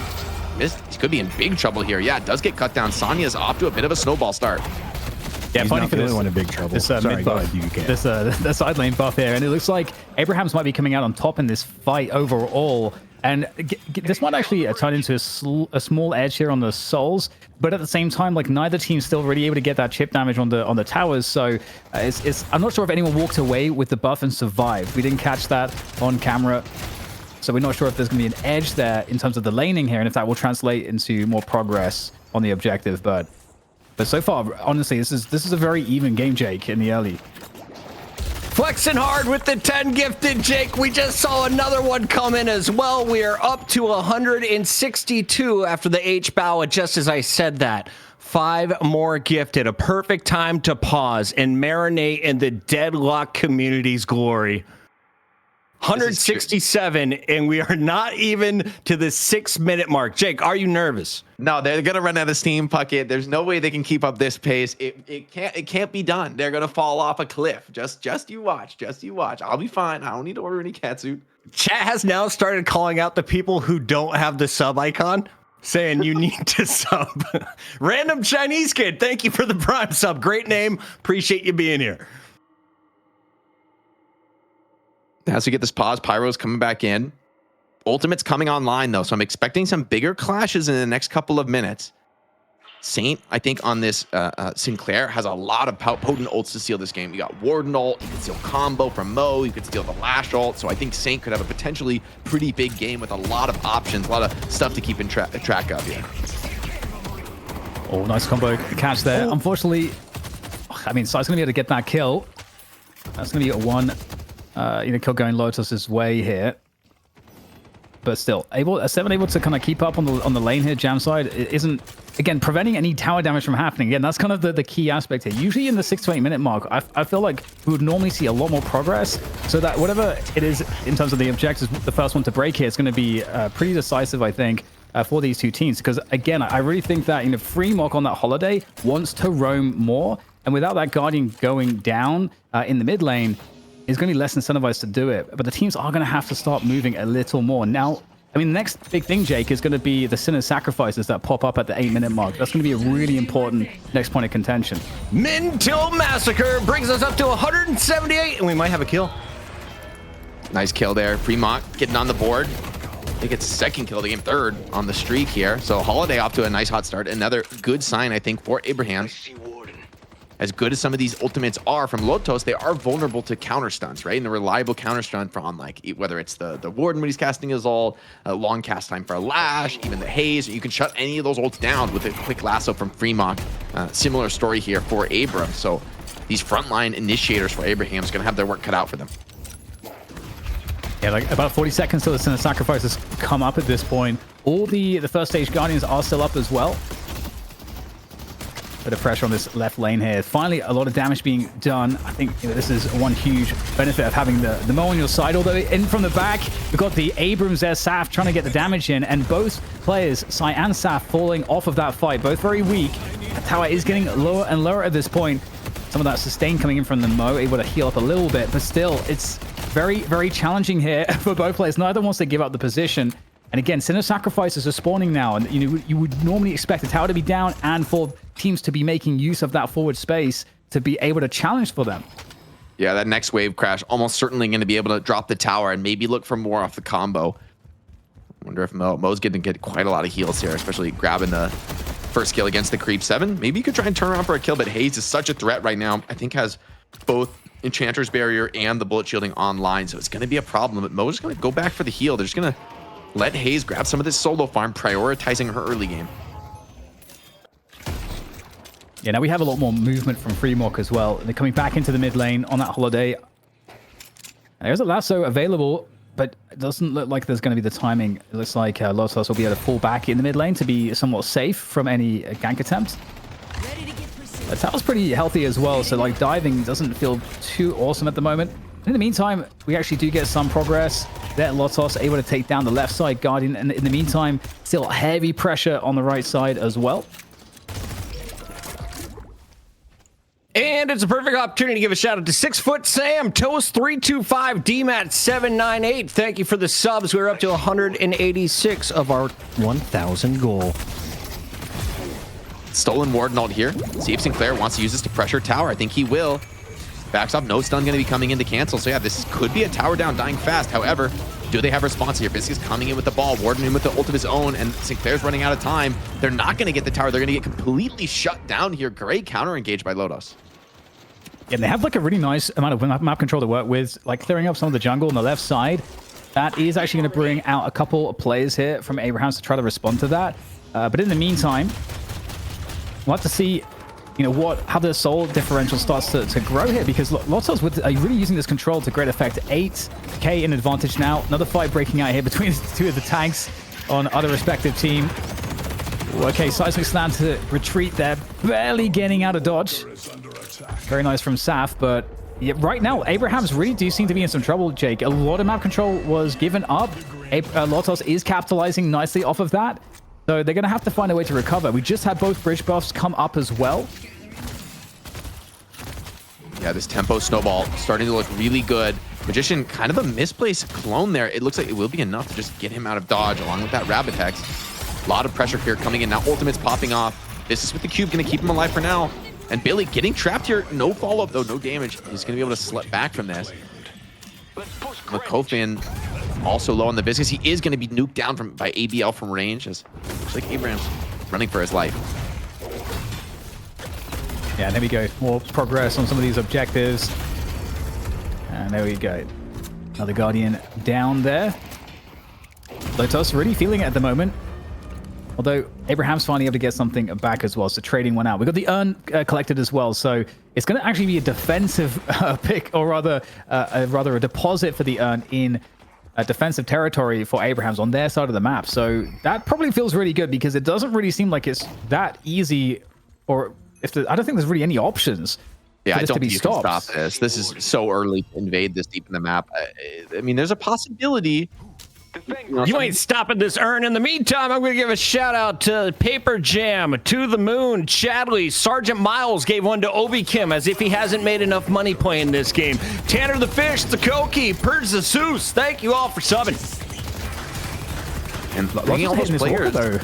He could be in big trouble here. Yeah, it does get cut down. Sonya's off to a bit of a snowball start. Yeah, he's funny not for the this only one in big trouble. This Sorry, mid go buff, ahead, this side lane buff here, and it looks like Abrahams might be coming out on top in this fight overall. And this might actually turn into a small edge here on the souls, but at the same time, like, neither team's still really able to get that chip damage on the towers. So I'm not sure if anyone walked away with the buff and survived. We didn't catch that on camera. So we're not sure if there's going to be an edge there in terms of the laning here, and if that will translate into more progress on the objective. But so far, honestly, this is a very even game, Jake, in the early. Flexing hard with the 10 gifted, Jake. We just saw another one come in as well. We are up to 162 after the H-Bow, just as I said that. 5 more gifted. A perfect time to pause and marinate in the Deadlock community's glory. 167, and we are not even to the 6-minute mark. Jake, are you nervous? No, they're gonna run out of steam, Puckett. There's no way they can keep up this pace. It can't be done. They're gonna fall off a cliff. Just you watch. Just you watch. I'll be fine. I don't need to order any catsuit. Chat has now started calling out the people who don't have the sub icon, saying you need to sub. Random Chinese kid, thank you for the Prime sub. Great name. Appreciate you being here. As we get this pause, Pyro's coming back in. Ultimate's coming online, though, so I'm expecting some bigger clashes in the next couple of minutes. Saint, I think, on this Sinclair has a lot of potent ults to steal this game. You got Warden ult, you can steal combo from Mo, you could steal the Lash ult, so I think Saint could have a potentially pretty big game with a lot of options, a lot of stuff to keep in track of here. Oh, nice combo catch there. Oh. Unfortunately, I mean, Sai's going to be able to get that kill. That's going to be a one kill going Lotus's way here. But still, Seven able to kind of keep up on the lane here, jam side. It isn't, again, preventing any tower damage from happening. Again, that's kind of the key aspect here. Usually in the 6 to 8 minute mark, I feel like we would normally see a lot more progress, so that whatever it is in terms of the objectives, the first one to break here is going to be pretty decisive, I think, for these two teams. Because again, I really think that Freemok on that holiday wants to roam more, and without that Guardian going down in the mid lane, is going to be less incentivized to do it. But the teams are going to have to start moving a little more. Now, I mean, the next big thing, Jake, is going to be the Sinner sacrifices that pop up at the 8-minute mark. That's going to be a really important next point of contention. Mintil Massacre brings us up to 178, and we might have a kill. Nice kill there. Fremont getting on the board. I think it's second kill of the game, third on the streak here. So Holiday off to a nice hot start. Another good sign, I think, for Abraham. As good as some of these ultimates are from Lotos, they are vulnerable to counter stunts, right? And a reliable counter stunt from like whether it's the Warden when he's casting his ult, a long cast time for a Lash, even the Haze. You can shut any of those ults down with a quick lasso from Fremont. Similar story here for Abram. So these frontline initiators for Abraham is going to have their work cut out for them. Yeah, like about 40 seconds till the Sinner sacrifices come up at this point. All the first stage Guardians are still up as well. Bit of pressure on this left lane here. Finally, a lot of damage being done. I think this is one huge benefit of having the Mo on your side. Although in from the back, we've got the Abrams there, Saf trying to get the damage in, and both players, Sai and Saf, falling off of that fight. Both very weak. The tower is getting lower and lower at this point. Some of that sustain coming in from the Mo, able to heal up a little bit, but still, it's very, very challenging here for both players. Neither wants to give up the position. And again, Sinner sacrifices are spawning now, and you would normally expect the tower to be down and for teams to be making use of that forward space to be able to challenge for them. Yeah, that next wave crash almost certainly going to be able to drop the tower and maybe look for more off the combo. Wonder if Mo's going to get quite a lot of heals here, especially grabbing the first kill against the Creep 7. Maybe you could try and turn around for a kill, but Haze is such a threat right now. I think has both Enchanter's Barrier and the bullet shielding online, so it's going to be a problem. But Mo's going to go back for the heal. They're just going to let Haze grab some of this solo farm, prioritizing her early game. Yeah, now we have a lot more movement from Fremont as well. They're coming back into the mid lane on that Holiday. There's a lasso available, but it doesn't look like there's going to be the timing. It looks like Lotos will be able to fall back in the mid lane to be somewhat safe from any gank attempts. The tower's pretty healthy as well, so like diving doesn't feel too awesome at the moment. In the meantime, we actually do get some progress. There, Lotos able to take down the left side Guardian, and in the meantime, still heavy pressure on the right side as well. And it's a perfect opportunity to give a shout out to 6 Sam, Toast325, DMAT798. Thank you for the subs. We're up to 186 of our 1,000 goal. Stolen Warden ult here. See if Sinclair wants to use this to pressure tower. I think he will. Backs up, no stun going to be coming in to cancel. So yeah, this could be a tower down, dying fast. However, do they have response here? Biscuit's coming in with the ball, Warden in with the ult of his own, and Sinclair's running out of time. They're not going to get the tower. They're going to get completely shut down here. Great counter engaged by Lotos. Yeah, they have like a really nice amount of map control to work with, like clearing up some of the jungle on the left side. That is actually going to bring out a couple of players here from Abrahams to try to respond to that. But in the meantime, we'll have to see, how the soul differential starts to grow here, because Lotos are really using this control to great effect. 8k in advantage now. Another fight breaking out here between the two of the tanks on other respective team. Okay, Seismic Slam to retreat there, barely getting out of dodge. Very nice from Saf, but yeah, right now, Abrahams really do seem to be in some trouble, Jake. A lot of map control was given up. Lotos is capitalizing nicely off of that. So they're going to have to find a way to recover. We just had both bridge buffs come up as well. Yeah, this tempo snowball starting to look really good. Magician, kind of a misplaced clone there. It looks like it will be enough to just get him out of dodge along with that rabbit hex. A lot of pressure here coming in now. Ultimate's popping off. This is with the cube going to keep him alive for now. And Billy getting trapped here. No follow-up, though. No damage. He's going to be able to slip back from this. Makofin also low on the business. He is going to be nuked down by ABL from range. Just like Abrams running for his life. Yeah, there we go. More progress on some of these objectives. And there we go. Another Guardian down there. Lotos really feeling it at the moment. Although Abraham's finally able to get something back as well, so trading one out. We got the urn collected as well, so it's going to actually be a defensive pick, or rather a deposit for the urn in defensive territory for Abrahams on their side of the map. So that probably feels really good, because it doesn't really seem like it's that easy, or I don't think there's really any options. Yeah, for I this don't to be think you can stopped. stop this. This is so early to invade this deep in the map. I mean, there's a possibility. You ain't stopping this urn. In the meantime, I'm going to give a shout out to Paper Jam, To the Moon, Chadley, Sergeant Miles gave one to Obi Kim as if he hasn't made enough money playing this game. Tanner the Fish, the Koki, Purge the Seuss. Thank you all for subbing. And bringing all those players Walker,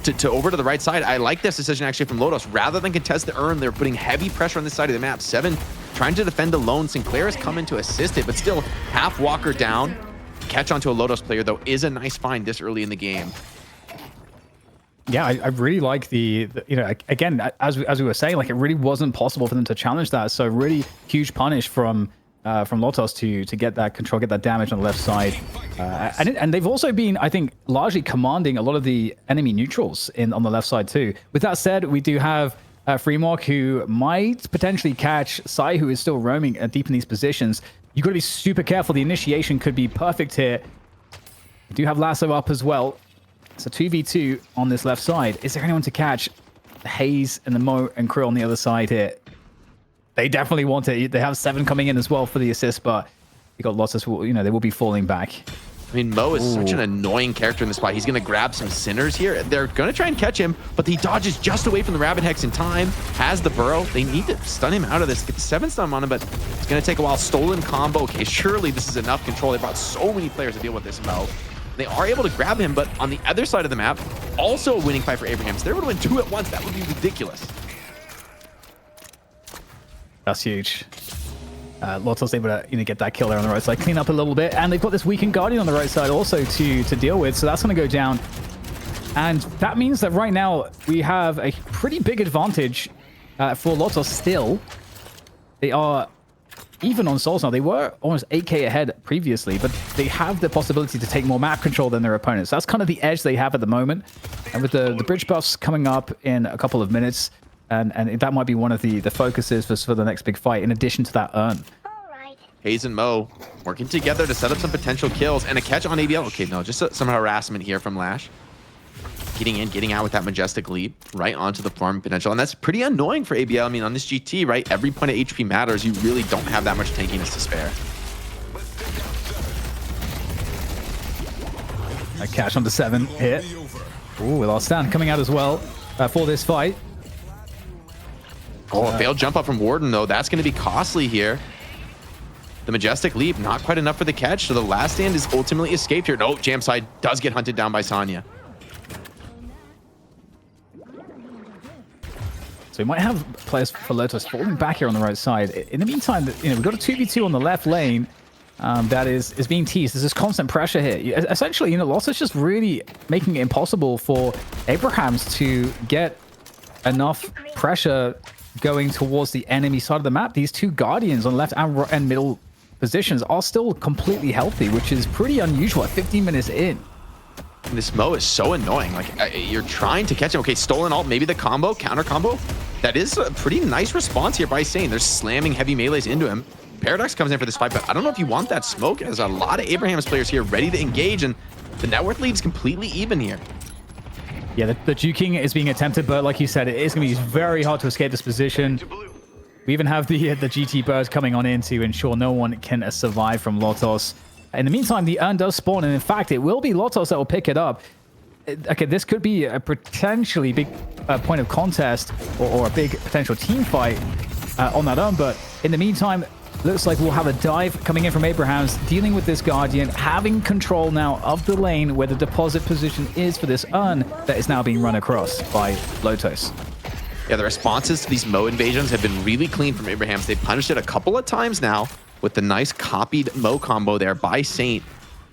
to over to the right side. I like this decision actually from Lotos. Rather than contest the urn, they're putting heavy pressure on this side of the map. 7 trying to defend alone. Sinclair has come in to assist it, but still half Walker down. Catch onto a Lotos player, though, is a nice find this early in the game. Yeah, I really like the you know, again, as we were saying, like, it really wasn't possible for them to challenge that. So really huge punish from Lotos to get that control, get that damage on the left side. And they've also been, I think, largely commanding a lot of the enemy neutrals on the left side too. With that said, we do have Freemork, who might potentially catch Sai, who is still roaming deep in these positions. You've got to be super careful. The initiation could be perfect here. We do have Lasso up as well. So 2v2 on this left side. Is there anyone to catch? Haze and the Mo and Krill on the other side here. They definitely want it. They have 7 coming in as well for the assist, but you got Lotus, you know, they will be falling back. I mean, Mo is such an annoying character in this spot. He's going to grab some Sinners here. They're going to try and catch him, but he dodges just away from the Rabbit Hex in time. Has the Burrow. They need to stun him out of this. Get the 7 stun on him, but it's going to take a while. Stolen combo. Okay, surely this is enough control. They brought so many players to deal with this Mo. They are able to grab him, but on the other side of the map, also a winning fight for Abraham. So they're able to win 2 at once. That would be ridiculous. That's huge. Lotos able to, you know, get that kill there on the right side, clean up a little bit, and they've got this weakened Guardian on the right side also to deal with, so that's going to go down. And that means that right now we have a pretty big advantage for Lotos still. They are even on souls now. They were almost 8k ahead previously, but they have the possibility to take more map control than their opponents. That's kind of the edge they have at the moment. And with the bridge buffs coming up in a couple of minutes, and that might be one of the focuses for the next big fight, in addition to that urn. Haze and Mo working together to set up some potential kills and a catch on ABL. Okay, no, just some harassment here from Lash. Getting in, getting out with that majestic leap right onto the farm potential. And that's pretty annoying for ABL. I mean, on this GT, right, every point of HP matters. You really don't have that much tankiness to spare. A catch on the 7 here. Ooh, with our stand coming out as well for this fight. Oh, a failed jump up from Warden, though. That's going to be costly here. The majestic leap, not quite enough for the catch. So the last stand is ultimately escaped here. No, Jamside does get hunted down by Sonya. So we might have players for Lotus falling back here on the right side. In the meantime, you know, we've got a 2v2 on the left lane that is being teased. There's this constant pressure here. Essentially, you know, Lotus just really making it impossible for Abrahams to get enough pressure going towards the enemy side of the map. These 2 Guardians on left and middle positions are still completely healthy, which is pretty unusual at 15 minutes in. And this Mo is so annoying. Like, you're trying to catch him. Okay, stolen ult, maybe the combo, counter combo. That is a pretty nice response here by Sane. They're slamming heavy melees into him. Paradox comes in for this fight, but I don't know if you want that smoke. There's a lot of Abraham's players here ready to engage, and the net worth leaves completely even here. Yeah, the juking is being attempted, but like you said, it is going to be very hard to escape this position. We even have the GT birds coming on in to ensure no one can survive from Lotos. In the meantime, the urn does spawn, and in fact, it will be Lotos that will pick it up. Okay, this could be a potentially big point of contest or a big potential team fight on that urn, but in the meantime, looks like we'll have a dive coming in from Abrahams, dealing with this Guardian, having control now of the lane where the deposit position is for this urn that is now being run across by Lotos. Yeah, the responses to these Mo invasions have been really clean from Abrahams. They've punished it a couple of times now with the nice copied Mo combo there by Saint.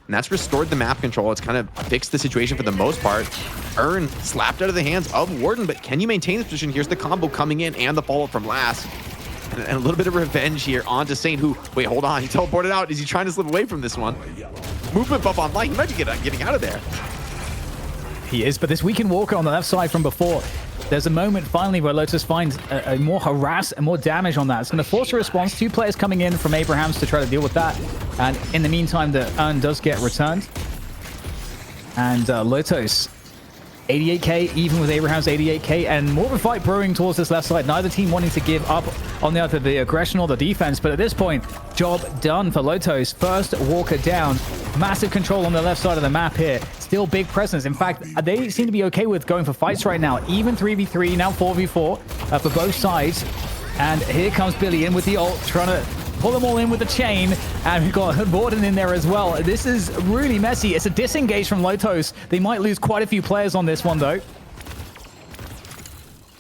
And that's restored the map control. It's kind of fixed the situation for the most part. Urn slapped out of the hands of Warden, but can you maintain this position? Here's the combo coming in and the follow-up from Last. And a little bit of revenge here onto Saint, who, wait, hold on, he teleported out. Is he trying to slip away from this one? Movement buff online. He might be getting out of there. He is, but this weakened Walker on the left side from before, there's a moment finally where Lotus finds a more harass and more damage on that. It's going to force a response. 2 players coming in from Abrahams to try to deal with that. And in the meantime, the urn does get returned. And Lotos, 88k, even with Abraham's 88k, and more of a fight brewing towards this left side. Neither team wanting to give up on either the aggression or the defense, but at this point, job done for Lotos. First Walker down. Massive control on the left side of the map here. Still big presence. In fact, they seem to be okay with going for fights right now. Even 3v3, now 4v4 for both sides. And here comes Billy in with the ult, trying to pull them all in with the chain, and we've got Warden in there as well. This is really messy. It's a disengage from Lotos. They might lose quite a few players on this one, though.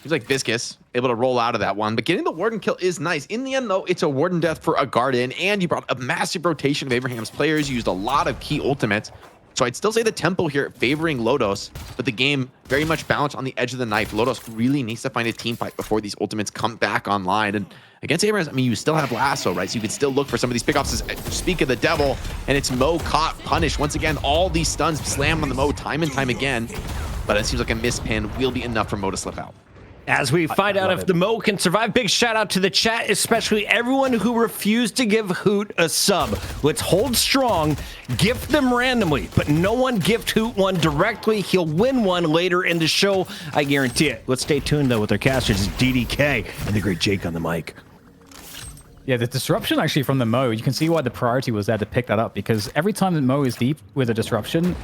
Seems like Viscous able to roll out of that one, but getting the Warden kill is nice. In the end, though, it's a Warden death for a Garden, and you brought a massive rotation of Abraham's players. You used a lot of key ultimates. So I'd still say the tempo here favoring Lotos, but the game very much balanced on the edge of the knife. Lotos really needs to find a team fight before these ultimates come back online. And against Abrahams, I mean, you still have Lasso, right? So you can still look for some of these pickoffs. Speak of the devil, and it's Mo caught, punished. Once again, all these stuns slam on the Mo time and time again. But it seems like a missed pin will be enough for Mo to slip out. As we find out if the Mo can survive, big shout out to the chat, especially everyone who refused to give Hoot a sub. Let's hold strong, gift them randomly, but no one gift Hoot one directly. He'll win one later in the show, I guarantee it. Let's stay tuned though with our casters, DDK and the great Jake on the mic. Yeah, the disruption actually from the Mo, you can see why the priority was there to pick that up, because every time the Mo is deep with a disruption,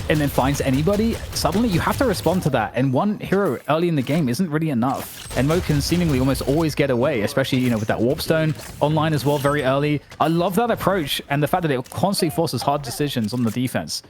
and then finds anybody, suddenly you have to respond to that. And one hero early in the game isn't really enough. And Mo can seemingly almost always get away, especially, you know, with that Warp Stone online as well very early. I love that approach and the fact that it constantly forces hard decisions on the defense.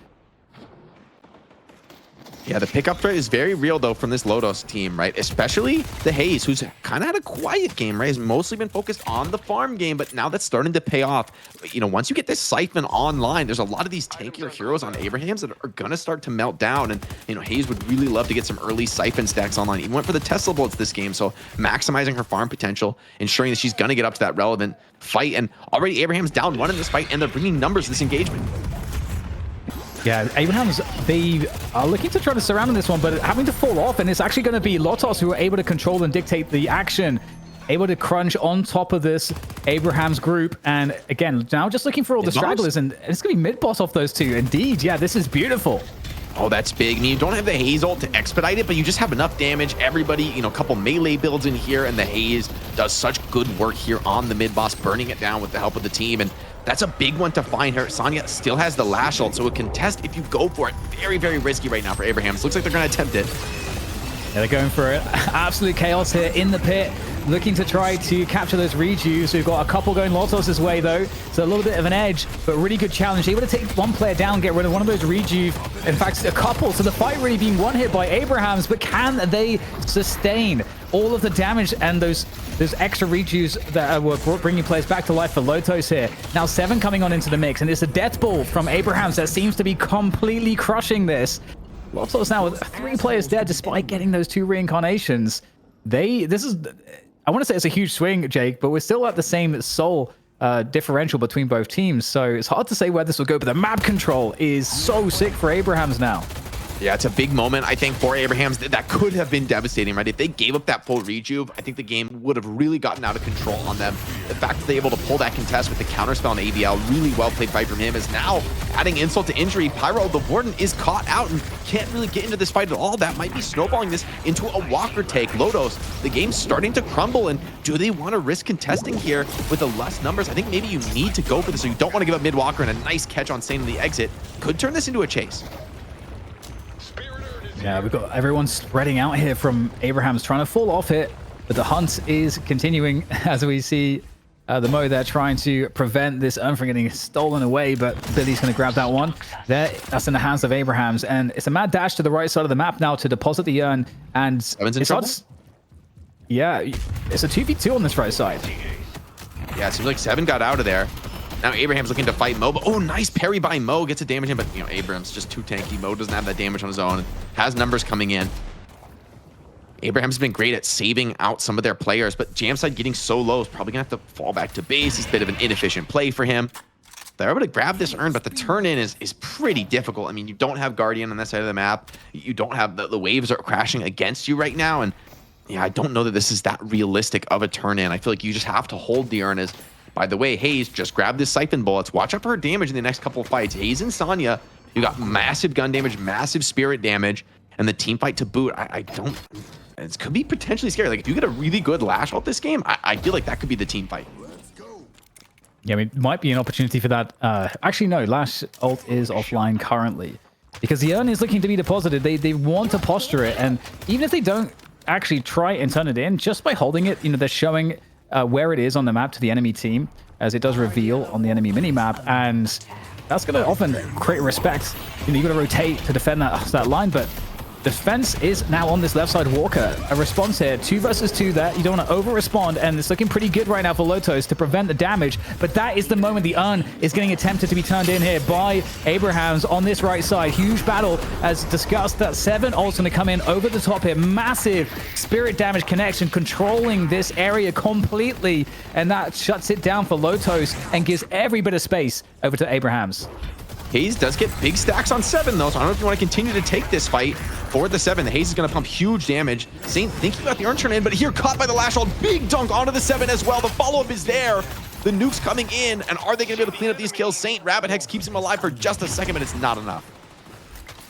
Yeah, the pickup threat is very real, though, from this Lotos team, right? Especially the Haze, who's kind of had a quiet game, right? Has mostly been focused on the farm game, but now that's starting to pay off. You know, once you get this Siphon online, there's a lot of these tankier heroes on Abrahams that are going to start to melt down. And, you know, Haze would really love to get some early Siphon stacks online. Even went for the Tesla bullets this game, so maximizing her farm potential, ensuring that she's going to get up to that relevant fight. And already Abraham's down one in this fight, and they're bringing numbers to this engagement. Yeah, Abrahams, they are looking to try to surround this one, but having to fall off, and it's actually going to be Lotos who are able to control and dictate the action, able to crunch on top of this Abrahams group, and again, now just looking for all the stragglers, and it's going to be mid-boss off those two. Indeed, yeah, this is beautiful. Oh, that's big. I mean, you don't have the Haze ult to expedite it, but you just have enough damage. Everybody, you know, a couple melee builds in here, and the Haze does such good work here on the mid-boss, burning it down with the help of the team, and that's a big one to find her. Sonya still has the Lash ult, so it can test if you go for it. Very, very risky right now for Abrahams. Looks like they're going to attempt it. Yeah, they're going for it. Absolute chaos here in the pit, looking to try to capture those rejuves. We've got a couple going Lotos' way, though, so a little bit of an edge, but really good challenge. Able to take one player down, get rid of one of those rejuve. In fact, a couple, so the fight really being one hit by Abrahams, but can they sustain all of the damage and those extra rejuves that were bringing players back to life for Lotos here? Now 7 coming on into the mix, and it's a death ball from Abrahams that seems to be completely crushing this. Lotos now with 3 players dead despite getting those 2 reincarnations. I want to say it's a huge swing, Jake, but we're still at the same soul differential between both teams, so it's hard to say where this will go, but the map control is so sick for Abrahams now. Yeah, it's a big moment, I think, for Abrahams. That could have been devastating, right? If they gave up that full rejuve, I think the game would have really gotten out of control on them. The fact that they're able to pull that contest with the counterspell on ABL, really well played fight from him, is now adding insult to injury. Pyro, the Warden, is caught out and can't really get into this fight at all. That might be snowballing this into a Walker take. Lotos, the game's starting to crumble, and do they want to risk contesting here with the less numbers? I think maybe you need to go for this, so you don't want to give up mid Walker, and a nice catch on Sane in the exit could turn this into a chase. Yeah, we've got everyone spreading out here from Abrahams trying to fall off it, but the hunt is continuing as we see the Mo there trying to prevent this urn from getting stolen away, but Billy's going to grab that one. That's in the hands of Abrahams, and it's a mad dash to the right side of the map now to deposit the urn, and it's hard. Yeah, it's a 2v2 on this right side. Yeah, it seems like 7 got out of there. Now Abraham's looking to fight Mo, but oh, nice parry by Mo. Gets a damage in, but you know, Abraham's just too tanky. Mo doesn't have that damage on his own. Has numbers coming in. Abraham's been great at saving out some of their players, but Jamside getting so low is probably gonna have to fall back to base. It's a bit of an inefficient play for him. They're able to grab this urn, but the turn in is pretty difficult. I mean, you don't have Guardian on that side of the map. You don't have the waves are crashing against you right now, and yeah, I don't know that this is that realistic of a turn in. I feel like you just have to hold the urn. As by the way, Haze just grabbed this Siphon bullets. Watch out for her damage in the next couple of fights. Haze and Sonya, you got massive gun damage, massive spirit damage, and the team fight to boot. I don't. It could be potentially scary. Like if you get a really good Lash ult this game, I feel like that could be the team fight. Yeah, I mean, it might be an opportunity for that. Actually, no, Lash ult is offline currently because the urn is looking to be deposited. They want to posture it, and even if they don't actually try and turn it in, just by holding it, you know, they're showing where it is on the map to the enemy team, as it does reveal on the enemy minimap, and that's going to often create respect. You know, you got to rotate to defend that line, but defense is now on this left side Walker. A response here, 2 versus 2 there. You don't want to over-respond, and it's looking pretty good right now for Lotos to prevent the damage, but that is the moment the urn is getting attempted to be turned in here by Abrahams on this right side. Huge battle, as discussed. That 7 ult's going to come in over the top here. Massive spirit damage connection, controlling this area completely, and that shuts it down for Lotos and gives every bit of space over to Abrahams. Haze does get big stacks on 7 though, so I don't know if you want to continue to take this fight for the 7. The Haze is going to pump huge damage. Saint thinking about the urn turn in, but here caught by the lash ult. Big dunk onto the 7 as well. The follow-up is there. The nuke's coming in, and are they going to be able to clean up these kills? Saint Rabbit Hex keeps him alive for just a second, but it's not enough.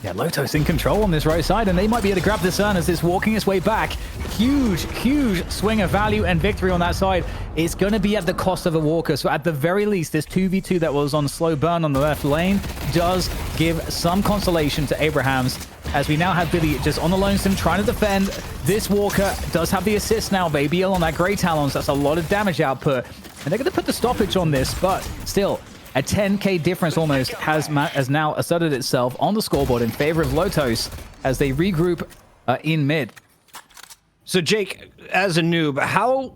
Yeah, Lotos in control on this right side, and they might be able to grab this urn as it's walking its way back. Huge swing of value and victory on that side. It's going to be at the cost of a Walker, so at the very least, this 2v2 that was on slow burn on the left lane does give some consolation to Abrahams, as we now have Billy just on the lonesome trying to defend. This Walker does have the assist now, baby, on that Grey Talons. That's a lot of damage output, and they're going to put the stoppage on this, but still, a 10k difference almost has now asserted itself on the scoreboard in favor of Lotos as they regroup in mid. So Jake, as a noob, how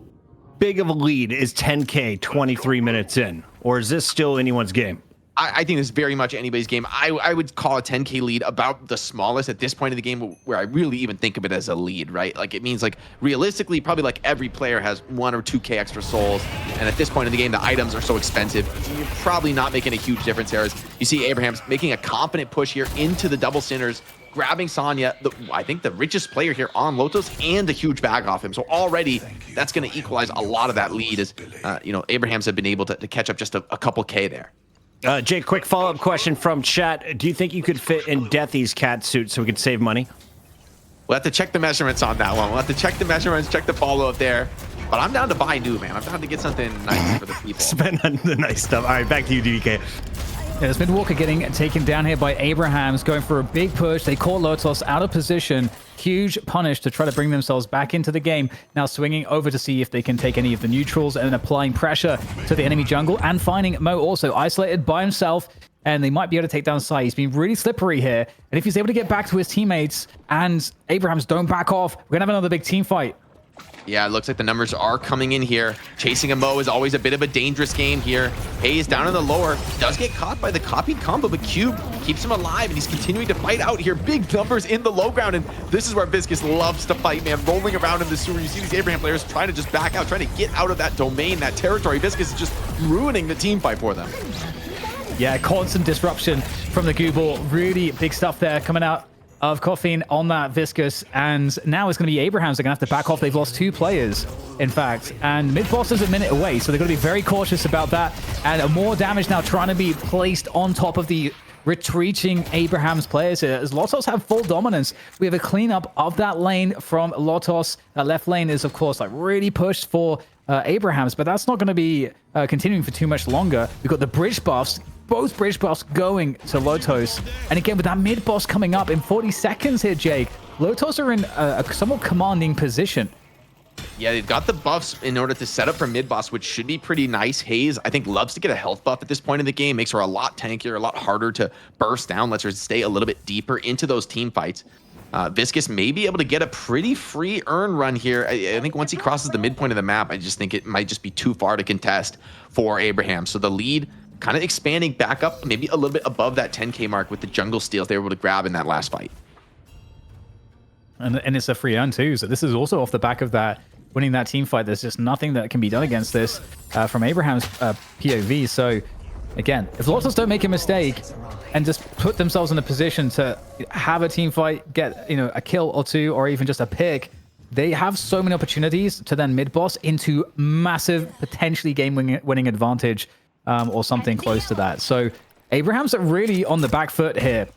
big of a lead is 10k 23 minutes in? Or is this still anyone's game? I think this is very much anybody's game. I would call a 10k lead about the smallest at this point of the game, where I really even think of it as a lead, right? Like, it means, like, realistically, probably like every player has 1 or 2k extra souls, and at this point in the game, the items are so expensive, you're probably not making a huge difference here. As you see Abrahams making a confident push here into the double sinners, grabbing Sonya, I think the richest player here on Lotos, and a huge bag off him. So already that's going to equalize a lot of that lead, as you know, Abrahams have been able to catch up just a couple K there. Jake, quick follow-up question from chat. Do you think you could fit in Deathy's cat suit so we could save money? We'll have to check the measurements on that one. We'll have to check the measurements, check the follow-up there. But I'm down to buy new, man. I'm down to get something nice for the people. Spend on the nice stuff. All right, back to you, DDK. Yeah, it's been Walker getting taken down here by Abrahams, going for a big push. They caught Lotos out of position. Huge punish to try to bring themselves back into the game. Now swinging over to see if they can take any of the neutrals and applying pressure to the enemy jungle, and finding Mo also isolated by himself. And they might be able to take down Sai. He's been really slippery here. And if he's able to get back to his teammates and Abrahams don't back off, we're going to have another big team fight. Yeah, it looks like the numbers are coming in here. Chasing a Mo is always a bit of a dangerous game here. Hayes down in the lower, does get caught by the copied combo, but Cube keeps him alive, and he's continuing to fight out here. Big numbers in the low ground, and this is where Viscus loves to fight, man. Rolling around in the sewer, you see these Abraham players trying to just back out, trying to get out of that domain, that territory. Viscus is just ruining the team fight for them. Yeah, constant disruption from the Google. Really big stuff there coming out of Coffeen on that Viscus, and now it's going to be Abrahams. They're going to have to back off. They've lost 2 players, in fact, and mid-boss is a minute away, so they're going to be very cautious about that, and more damage now trying to be placed on top of the retreating Abrahams players here, as Lotos have full dominance. We have a cleanup of that lane from Lotos. That left lane is, of course, like really pushed for Abrahams, but that's not going to be continuing for too much longer. We've got the bridge buffs, both bridge buffs going to Lotos. And again, with that mid boss coming up in 40 seconds here, Jake, Lotos are in a somewhat commanding position. Yeah, they've got the buffs in order to set up for mid-boss, which should be pretty nice. Hayes, I think, loves to get a health buff at this point in the game. Makes her a lot tankier, a lot harder to burst down, lets her stay a little bit deeper into those team fights. Viscus may be able to get a pretty free earn run here. I think once he crosses the midpoint of the map, I just think it might just be too far to contest for Abraham. So the lead kind of expanding back up, maybe a little bit above that 10k mark with the jungle steals they were able to grab in that last fight. And it's a free earn too, so this is also off the back of that, winning that team fight. There's just nothing that can be done against this from Abraham's POV. So again, if Lotos don't make a mistake and just put themselves in a position to have a team fight, get a kill or 2, or even just a pick, they have so many opportunities to then mid-boss into massive, potentially game-winning advantage, or something close to that. So Abrahams are really on the back foot here.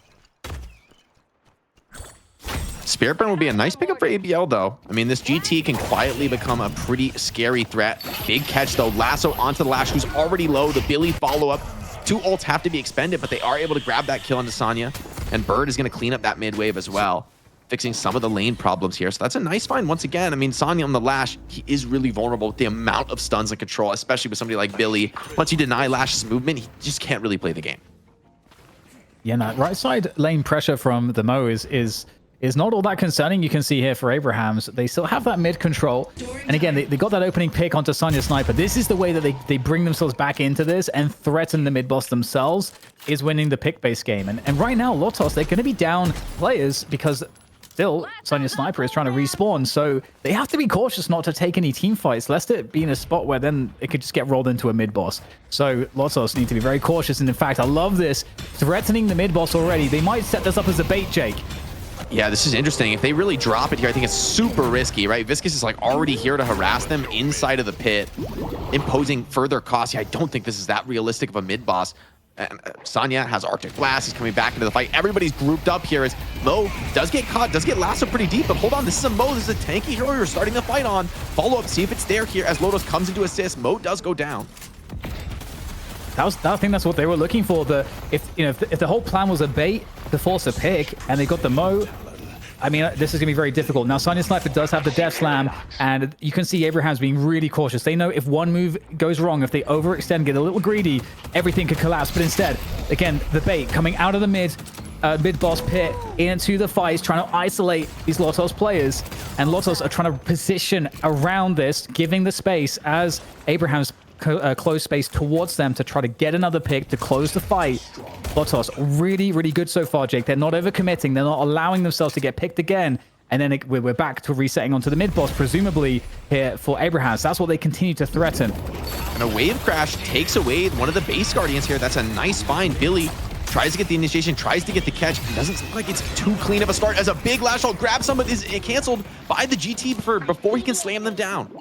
Spirit Burn would be a nice pickup for ABL, though. I mean, this GT can quietly become a pretty scary threat. Big catch, though. Lasso onto the Lash, who's already low. The Billy follow-up. 2 ults have to be expended, but they are able to grab that kill into Sonya. And Bird is going to clean up that mid wave as well. fixing some of the lane problems here. So that's a nice find once again. I mean, Sonya on the Lash, he is really vulnerable with the amount of stuns and control, especially with somebody like Billy. Once you deny Lash's movement, he just can't really play the game. Yeah, no, right side lane pressure from the Mo is not all that concerning. You can see here for Abrahams, they still have that mid control. And again, they got that opening pick onto Sonya Sniper. This is the way that they bring themselves back into this and threaten the mid boss themselves, is winning the pick-based game. And right now, Lotos, they're going to be down players because still Sonya Sniper is trying to respawn. So they have to be cautious not to take any team fights, lest it be in a spot where then it could just get rolled into a mid boss. So Lotos need to be very cautious. And in fact, I love this, threatening the mid boss already. They might set this up as a bait, Jake. Yeah, this is interesting. If they really drop it here, I think it's super risky, right? Viscous is like already here to harass them inside of the pit, imposing further costs. Yeah, I don't think this is that realistic of a mid boss. And Sonya has Arctic Blast. He's coming back into the fight. Everybody's grouped up here as Mo does get caught, does get lassoed pretty deep, but hold on, this is a Mo. This is a tanky hero you're starting the fight on. Follow up, see if it's there here as Lotos comes into assist. Mo does go down. I think that's what they were looking for. If the whole plan was a bait to force a pick, and they got the Mo, I mean, this is going to be very difficult. Now, Sonya Sniper does have the Death Slam, and you can see Abraham's being really cautious. They know if one move goes wrong, if they overextend, get a little greedy, everything could collapse. But instead, again, the bait coming out of the mid boss pit into the fight, trying to isolate these Lotos players. And Lotos are trying to position around this, giving the space as Abraham's close space towards them to try to get another pick to close the fight. Lotos really, really good so far, Jake. They're not overcommitting. They're not allowing themselves to get picked again. And then we're back to resetting onto the mid boss, presumably here for Abrahams. That's what they continue to threaten. And a wave crash takes away one of the base guardians here. That's a nice find. Billy tries to get the initiation, tries to get the catch. It doesn't seem like it's too clean of a start as a big lash out grabs someone, is canceled by the GT before he can slam them down.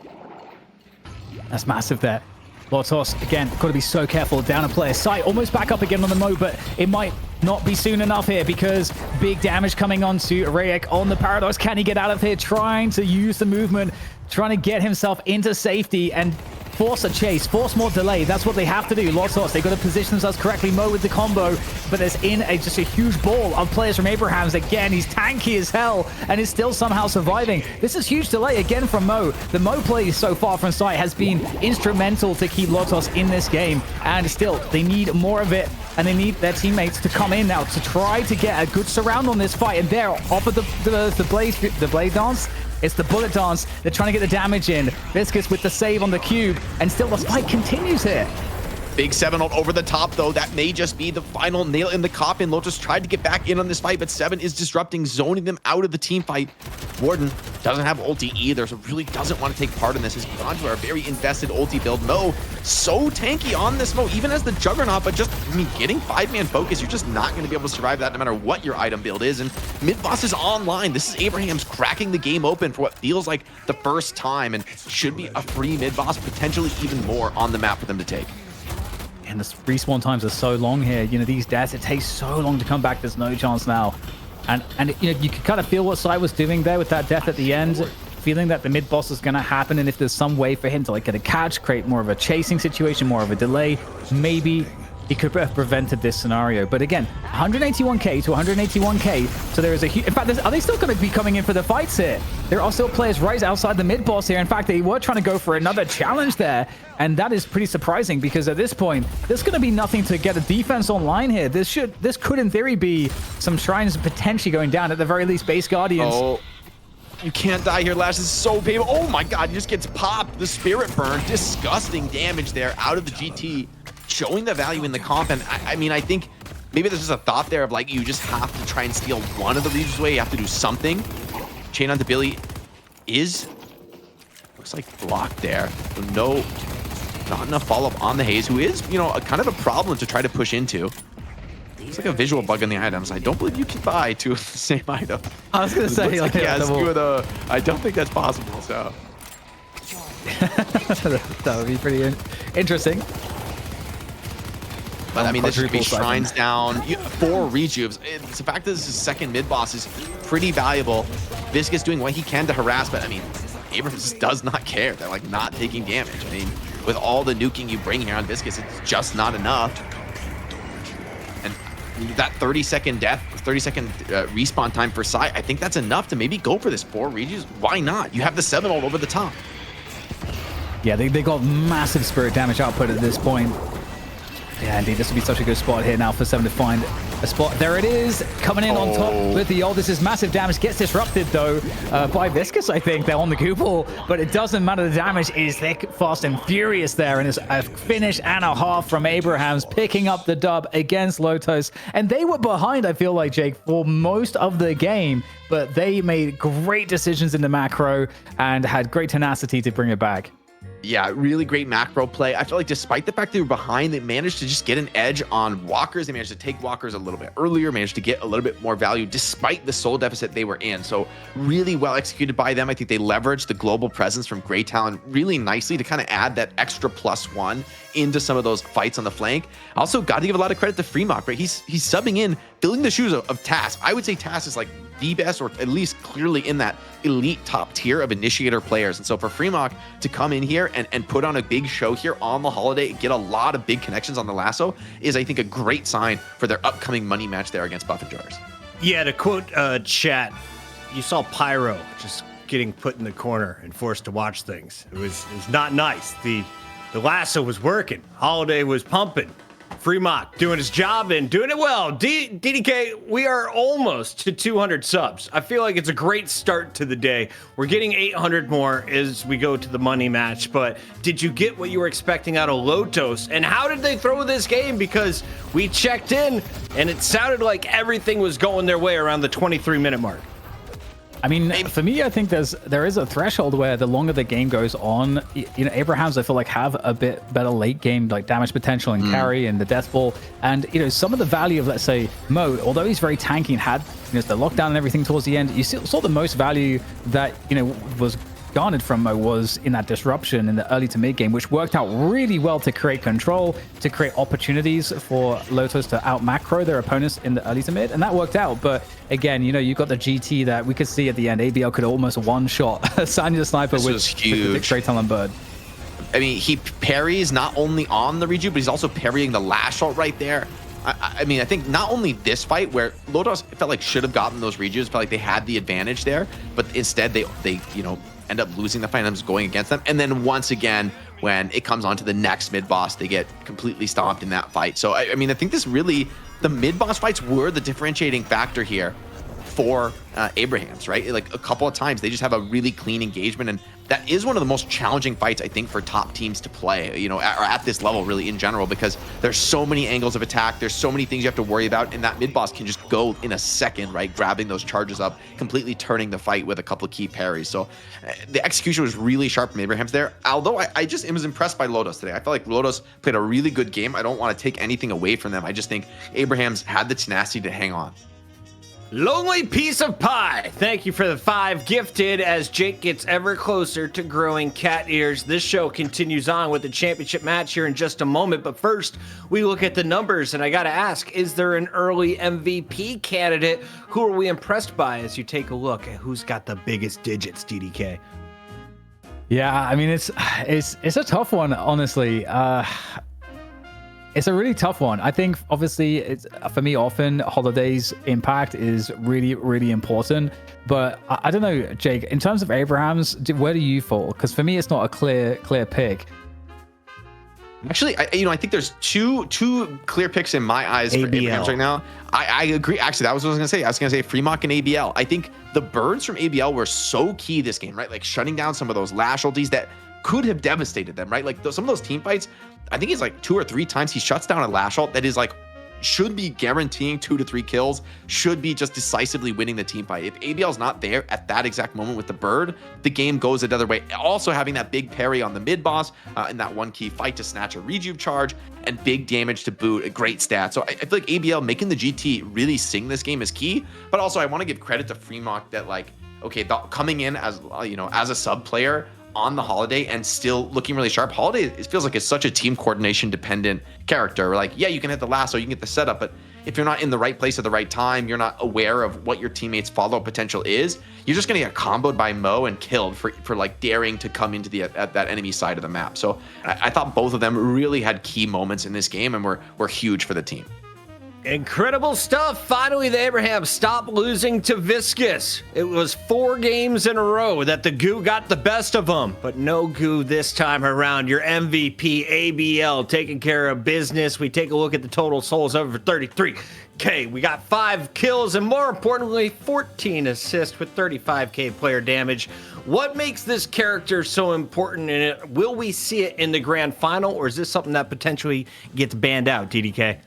That's massive there. Lotos, again, got to be so careful. Down a player sight, almost back up again on the Mo, but it might not be soon enough here because big damage coming onto Rayek on the Paradox. Can he get out of here? Trying to use the movement, trying to get himself into safety and force a chase, force more delay. That's what they have to do. Lotos, they've got to position themselves correctly. Mo with the combo, but there's just a huge ball of players from Abrahams. Again, he's tanky as hell and is still somehow surviving. This is huge delay again from Mo. The Mo play so far from site has been instrumental to keep Lotos in this game, and still they need more of it, and they need their teammates to come in now to try to get a good surround on this fight. And there, off of the blade dance, it's the bullet dance. They're trying to get the damage in. Viscous with the save on the cube, and still the fight continues here. Big 7-ult over the top, though. That may just be the final nail in the coffin. Lotus tried to get back in on this fight, but 7 is disrupting, zoning them out of the team fight. Warden doesn't have ulti either, so really doesn't want to take part in this. Has gone to a very invested ulti build. Mo, so tanky on this Mo, even as the Juggernaut, but just, I mean, getting 5-man focus, you're just not going to be able to survive that no matter what your item build is. And mid-boss is online. This is Abraham's cracking the game open for what feels like the first time, and should be a free mid-boss, potentially even more on the map for them to take. And the respawn times are so long here. You know, these deaths, it takes so long to come back. There's no chance now. And you know, you can kind of feel what Sai was doing there with that death at the end, feeling that the mid boss is going to happen. And if there's some way for him to like get a catch, create more of a chasing situation, more of a delay, maybe he could have prevented this scenario. But again, 181k to 181k. So there is a huge... In fact, are they still going to be coming in for the fights here? There are still players right outside the mid boss here. In fact, they were trying to go for another challenge there. And that is pretty surprising because at this point, there's going to be nothing to get a defense online here. This could, in theory, be some shrines potentially going down. At the very least, base guardians. Oh, you can't die here, Lash. This is so painful. Oh my God, he just gets popped. The spirit burn. Disgusting damage there out of the GT. Showing the value in the comp. And I mean, I think maybe there's just a thought there of like, you just have to try and steal one of the regions away. You have to do something. Chain onto Billy is, looks like blocked there. No, not enough follow-up on the Haze, who is, you know, a kind of a problem to try to push into. It's like a visual bug in the items. I don't believe you can buy two of the same item. I was going to say, like, yes, I don't think that's possible, so. That would be pretty interesting. But I mean, this should be shrines down, 4 rejuves. It's the fact that this is second mid boss is pretty valuable. Viscous doing what he can to harass, but I mean, Abrams does not care. They're like not taking damage. I mean, with all the nuking you bring here on Viscous, it's just not enough. And that 30-second death, 30-second respawn time for Sai, I think that's enough to maybe go for this 4 Regis. Why not? You have the 7 all over the top. Yeah, they got massive spirit damage output at this point. Yeah, indeed, this would be such a good spot here now for 7 to find a spot. There it is, coming in on top with the ult. This is massive damage. Gets disrupted, though, by Viscous, I think. They're on the Google, but it doesn't matter. The damage is thick, fast, and furious there, and it's a finish and a half from Abrahams, picking up the dub against Lotos. And they were behind, I feel like, Jake, for most of the game, but they made great decisions in the macro and had great tenacity to bring it back. Yeah, really great macro play. I feel like despite the fact they were behind, they managed to just get an edge on walkers. They managed to take walkers a little bit earlier, managed to get a little bit more value despite the soul deficit they were in. So really well executed by them. I think they leveraged the global presence from Grey Talon really nicely to kind of add that extra +1 into some of those fights on the flank. Also got to give a lot of credit to Fremont, right? He's subbing in, filling the shoes of Tass. I would say Tass is like the best, or at least clearly in that elite top tier of initiator players. And so for Fremont to come in here and put on a big show here on the holiday, get a lot of big connections on the lasso is, I think, a great sign for their upcoming money match there against Buff and Jars. Yeah, to quote chat, you saw Pyro just getting put in the corner and forced to watch things. It was not nice. The lasso was working. Holiday was pumping. Fremont doing his job and doing it well. DDK, we are almost to 200 subs. I feel like it's a great start to the day. We're getting 800 more as we go to the money match, but did you get what you were expecting out of Lotos? And how did they throw this game? Because we checked in and it sounded like everything was going their way around the 23-minute mark. I mean, for me, I think there is a threshold where the longer the game goes on, you know, Abrahams, I feel like, have a bit better late game, like damage potential and carry and the death ball. And, you know, some of the value of, let's say, Mo, although he's very tanky and had, you know, the lockdown and everything towards the end, you saw the most value that, you know, was garnered from Mo was in that disruption in the early to mid game, which worked out really well to create control, to create opportunities for Lotos to out macro their opponents in the early to mid, and that worked out. But again, you know, you got the GT that we could see at the end. ABL could almost one-shot Sanya Sniper with the Grey Talon Bird. I mean, he parries not only on the reju, but he's also parrying the lash ult right there. I mean, I think not only this fight where Lotos felt like should have gotten those rejus, felt like they had the advantage there, but instead they you know, end up losing the fight and just going against them. And then once again, when it comes on to the next mid boss, they get completely stomped in that fight. So I mean, I think this really, the mid boss fights were the differentiating factor here for Abrahams, right? Like a couple of times they just have a really clean engagement, and that is one of the most challenging fights, I think, for top teams to play, you know, or at this level really in general, because there's so many angles of attack, there's so many things you have to worry about, and that mid boss can just go in a second, right? Grabbing those charges up, completely turning the fight with a couple of key parries. So the execution was really sharp from Abrahams there. Although I just was impressed by Lotos today. I felt like Lotos played a really good game. I don't want to take anything away from them. I just think Abrahams had the tenacity to hang on. Lonely piece of pie. Thank you for the 5 gifted as Jake gets ever closer to growing cat ears. This show continues on with the championship match here in just a moment. But first, we look at the numbers. And I got to ask, is there an early MVP candidate? Who are we impressed by as you take a look at who's got the biggest digits, DDK? Yeah, I mean, it's a tough one, honestly. It's a really tough one. I think, obviously, it's for me, often Holiday's impact is really, really important. But I don't know, Jake, in terms of Abrahams, where do you fall? Because for me, it's not a clear pick. Actually, I think there's two clear picks in my eyes for Abrahams right now. I agree. Actually, that was what I was going to say. I was going to say Fremont and ABL. I think the birds from ABL were so key this game, right? Like shutting down some of those lash ultis that could have devastated them, right? Like some of those team fights, I think it's like 2 or 3 times he shuts down a lash ult that is like, should be guaranteeing 2 to 3 kills, should be just decisively winning the team fight. If ABL's not there at that exact moment with the bird, the game goes another way. Also having that big parry on the mid boss in that one key fight to snatch a rejuve charge and big damage to boot, a great stat. So I feel like ABL making the GT really sing this game is key, but also I want to give credit to Fremont that like, okay, coming in as, you know, as a sub player on the Holiday and still looking really sharp. Holiday, it feels like it's such a team coordination dependent character. Like, yeah, you can hit the lasso, you can get the setup, but if you're not in the right place at the right time, you're not aware of what your teammates' follow potential is, you're just gonna get comboed by Mo and killed for like daring to come into at that enemy side of the map. So I thought both of them really had key moments in this game and were huge for the team. Incredible stuff. Finally, the Abraham stopped losing to Viscous. It was 4 games in a row that the goo got the best of them, but no goo this time around. Your MVP, ABL, taking care of business. We take a look at the total souls over 33K. We got 5 kills and, more importantly, 14 assists with 35K player damage. What makes this character so important in it? Will we see it in the grand final, or is this something that potentially gets banned out, TDK?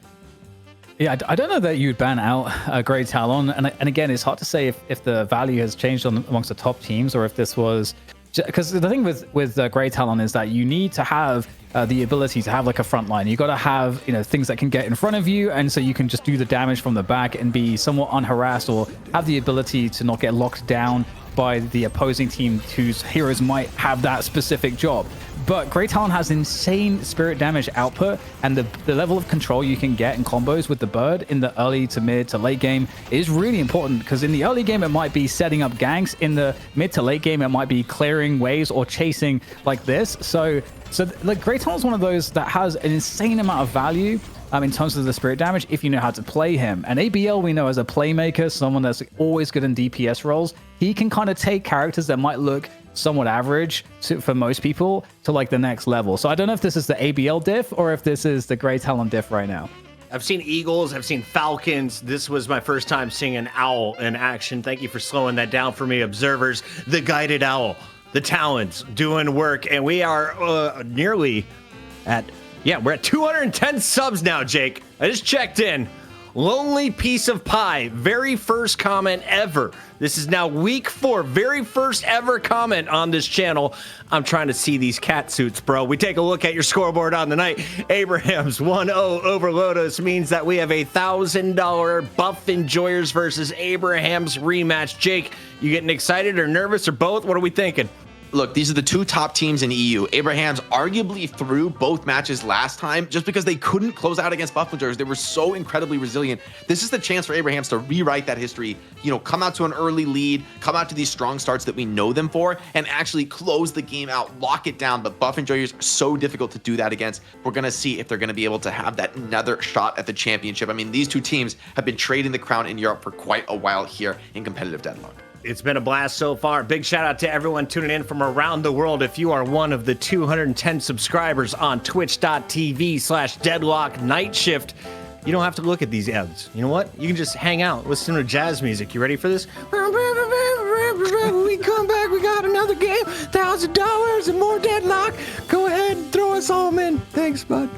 Yeah, I don't know that you'd ban out Grey Talon, and again, it's hard to say if the value has changed amongst the top teams, or if this was because the thing with Grey Talon is that you need to have the ability to have like a front line. You got to have things that can get in front of you, and so you can just do the damage from the back and be somewhat unharassed, or have the ability to not get locked down by the opposing team whose heroes might have that specific job. But Grey Talon has insane spirit damage output, and the level of control you can get in combos with the bird in the early to mid to late game is really important, because in the early game it might be setting up ganks, in the mid to late game it might be clearing waves or chasing like this. So like Grey Talon is one of those that has an insane amount of value in terms of the spirit damage if you know how to play him. And ABL we know as a playmaker, someone that's always good in DPS roles. He can kind of take characters that might look somewhat average for most people to like the next level. So I don't know if this is the ABL diff or if this is the Grey Talon diff right now. I've seen eagles, I've seen falcons. This was my first time seeing an owl in action. Thank you for slowing that down for me, observers. The guided owl, the talons doing work, and we are nearly at, we're at 210 subs now, Jake. I just checked in. Lonely piece of pie, very first comment ever. This is now week 4, very first ever comment on this channel. I'm trying to see these cat suits, bro. We take a look at your scoreboard on the night. Abraham's 1-0 over Lotos means that we have a $1,000 Buff Enjoyers versus Abraham's rematch. Jake, you getting excited or nervous or both? What are we thinking? Look, these are the 2 top teams in EU. Abraham's arguably threw both matches last time just because they couldn't close out against Buff Enjoyers. They were so incredibly resilient. This is the chance for Abraham's to rewrite that history, come out to an early lead, come out to these strong starts that we know them for, and actually close the game out, lock it down. But Buff Enjoyers are so difficult to do that against. We're going to see if they're going to be able to have that another shot at the championship. I mean, these 2 teams have been trading the crown in Europe for quite a while here in competitive Deadlock. It's been a blast so far. Big shout out to everyone tuning in from around the world. If you are one of the 210 subscribers on twitch.tv/Deadlock Night Shift, you don't have to look at these ads. You know what? You can just hang out, listen to jazz music. You ready for this? We come back, we got another game, $1,000 and more Deadlock. Go ahead and throw us home in. Thanks, bud.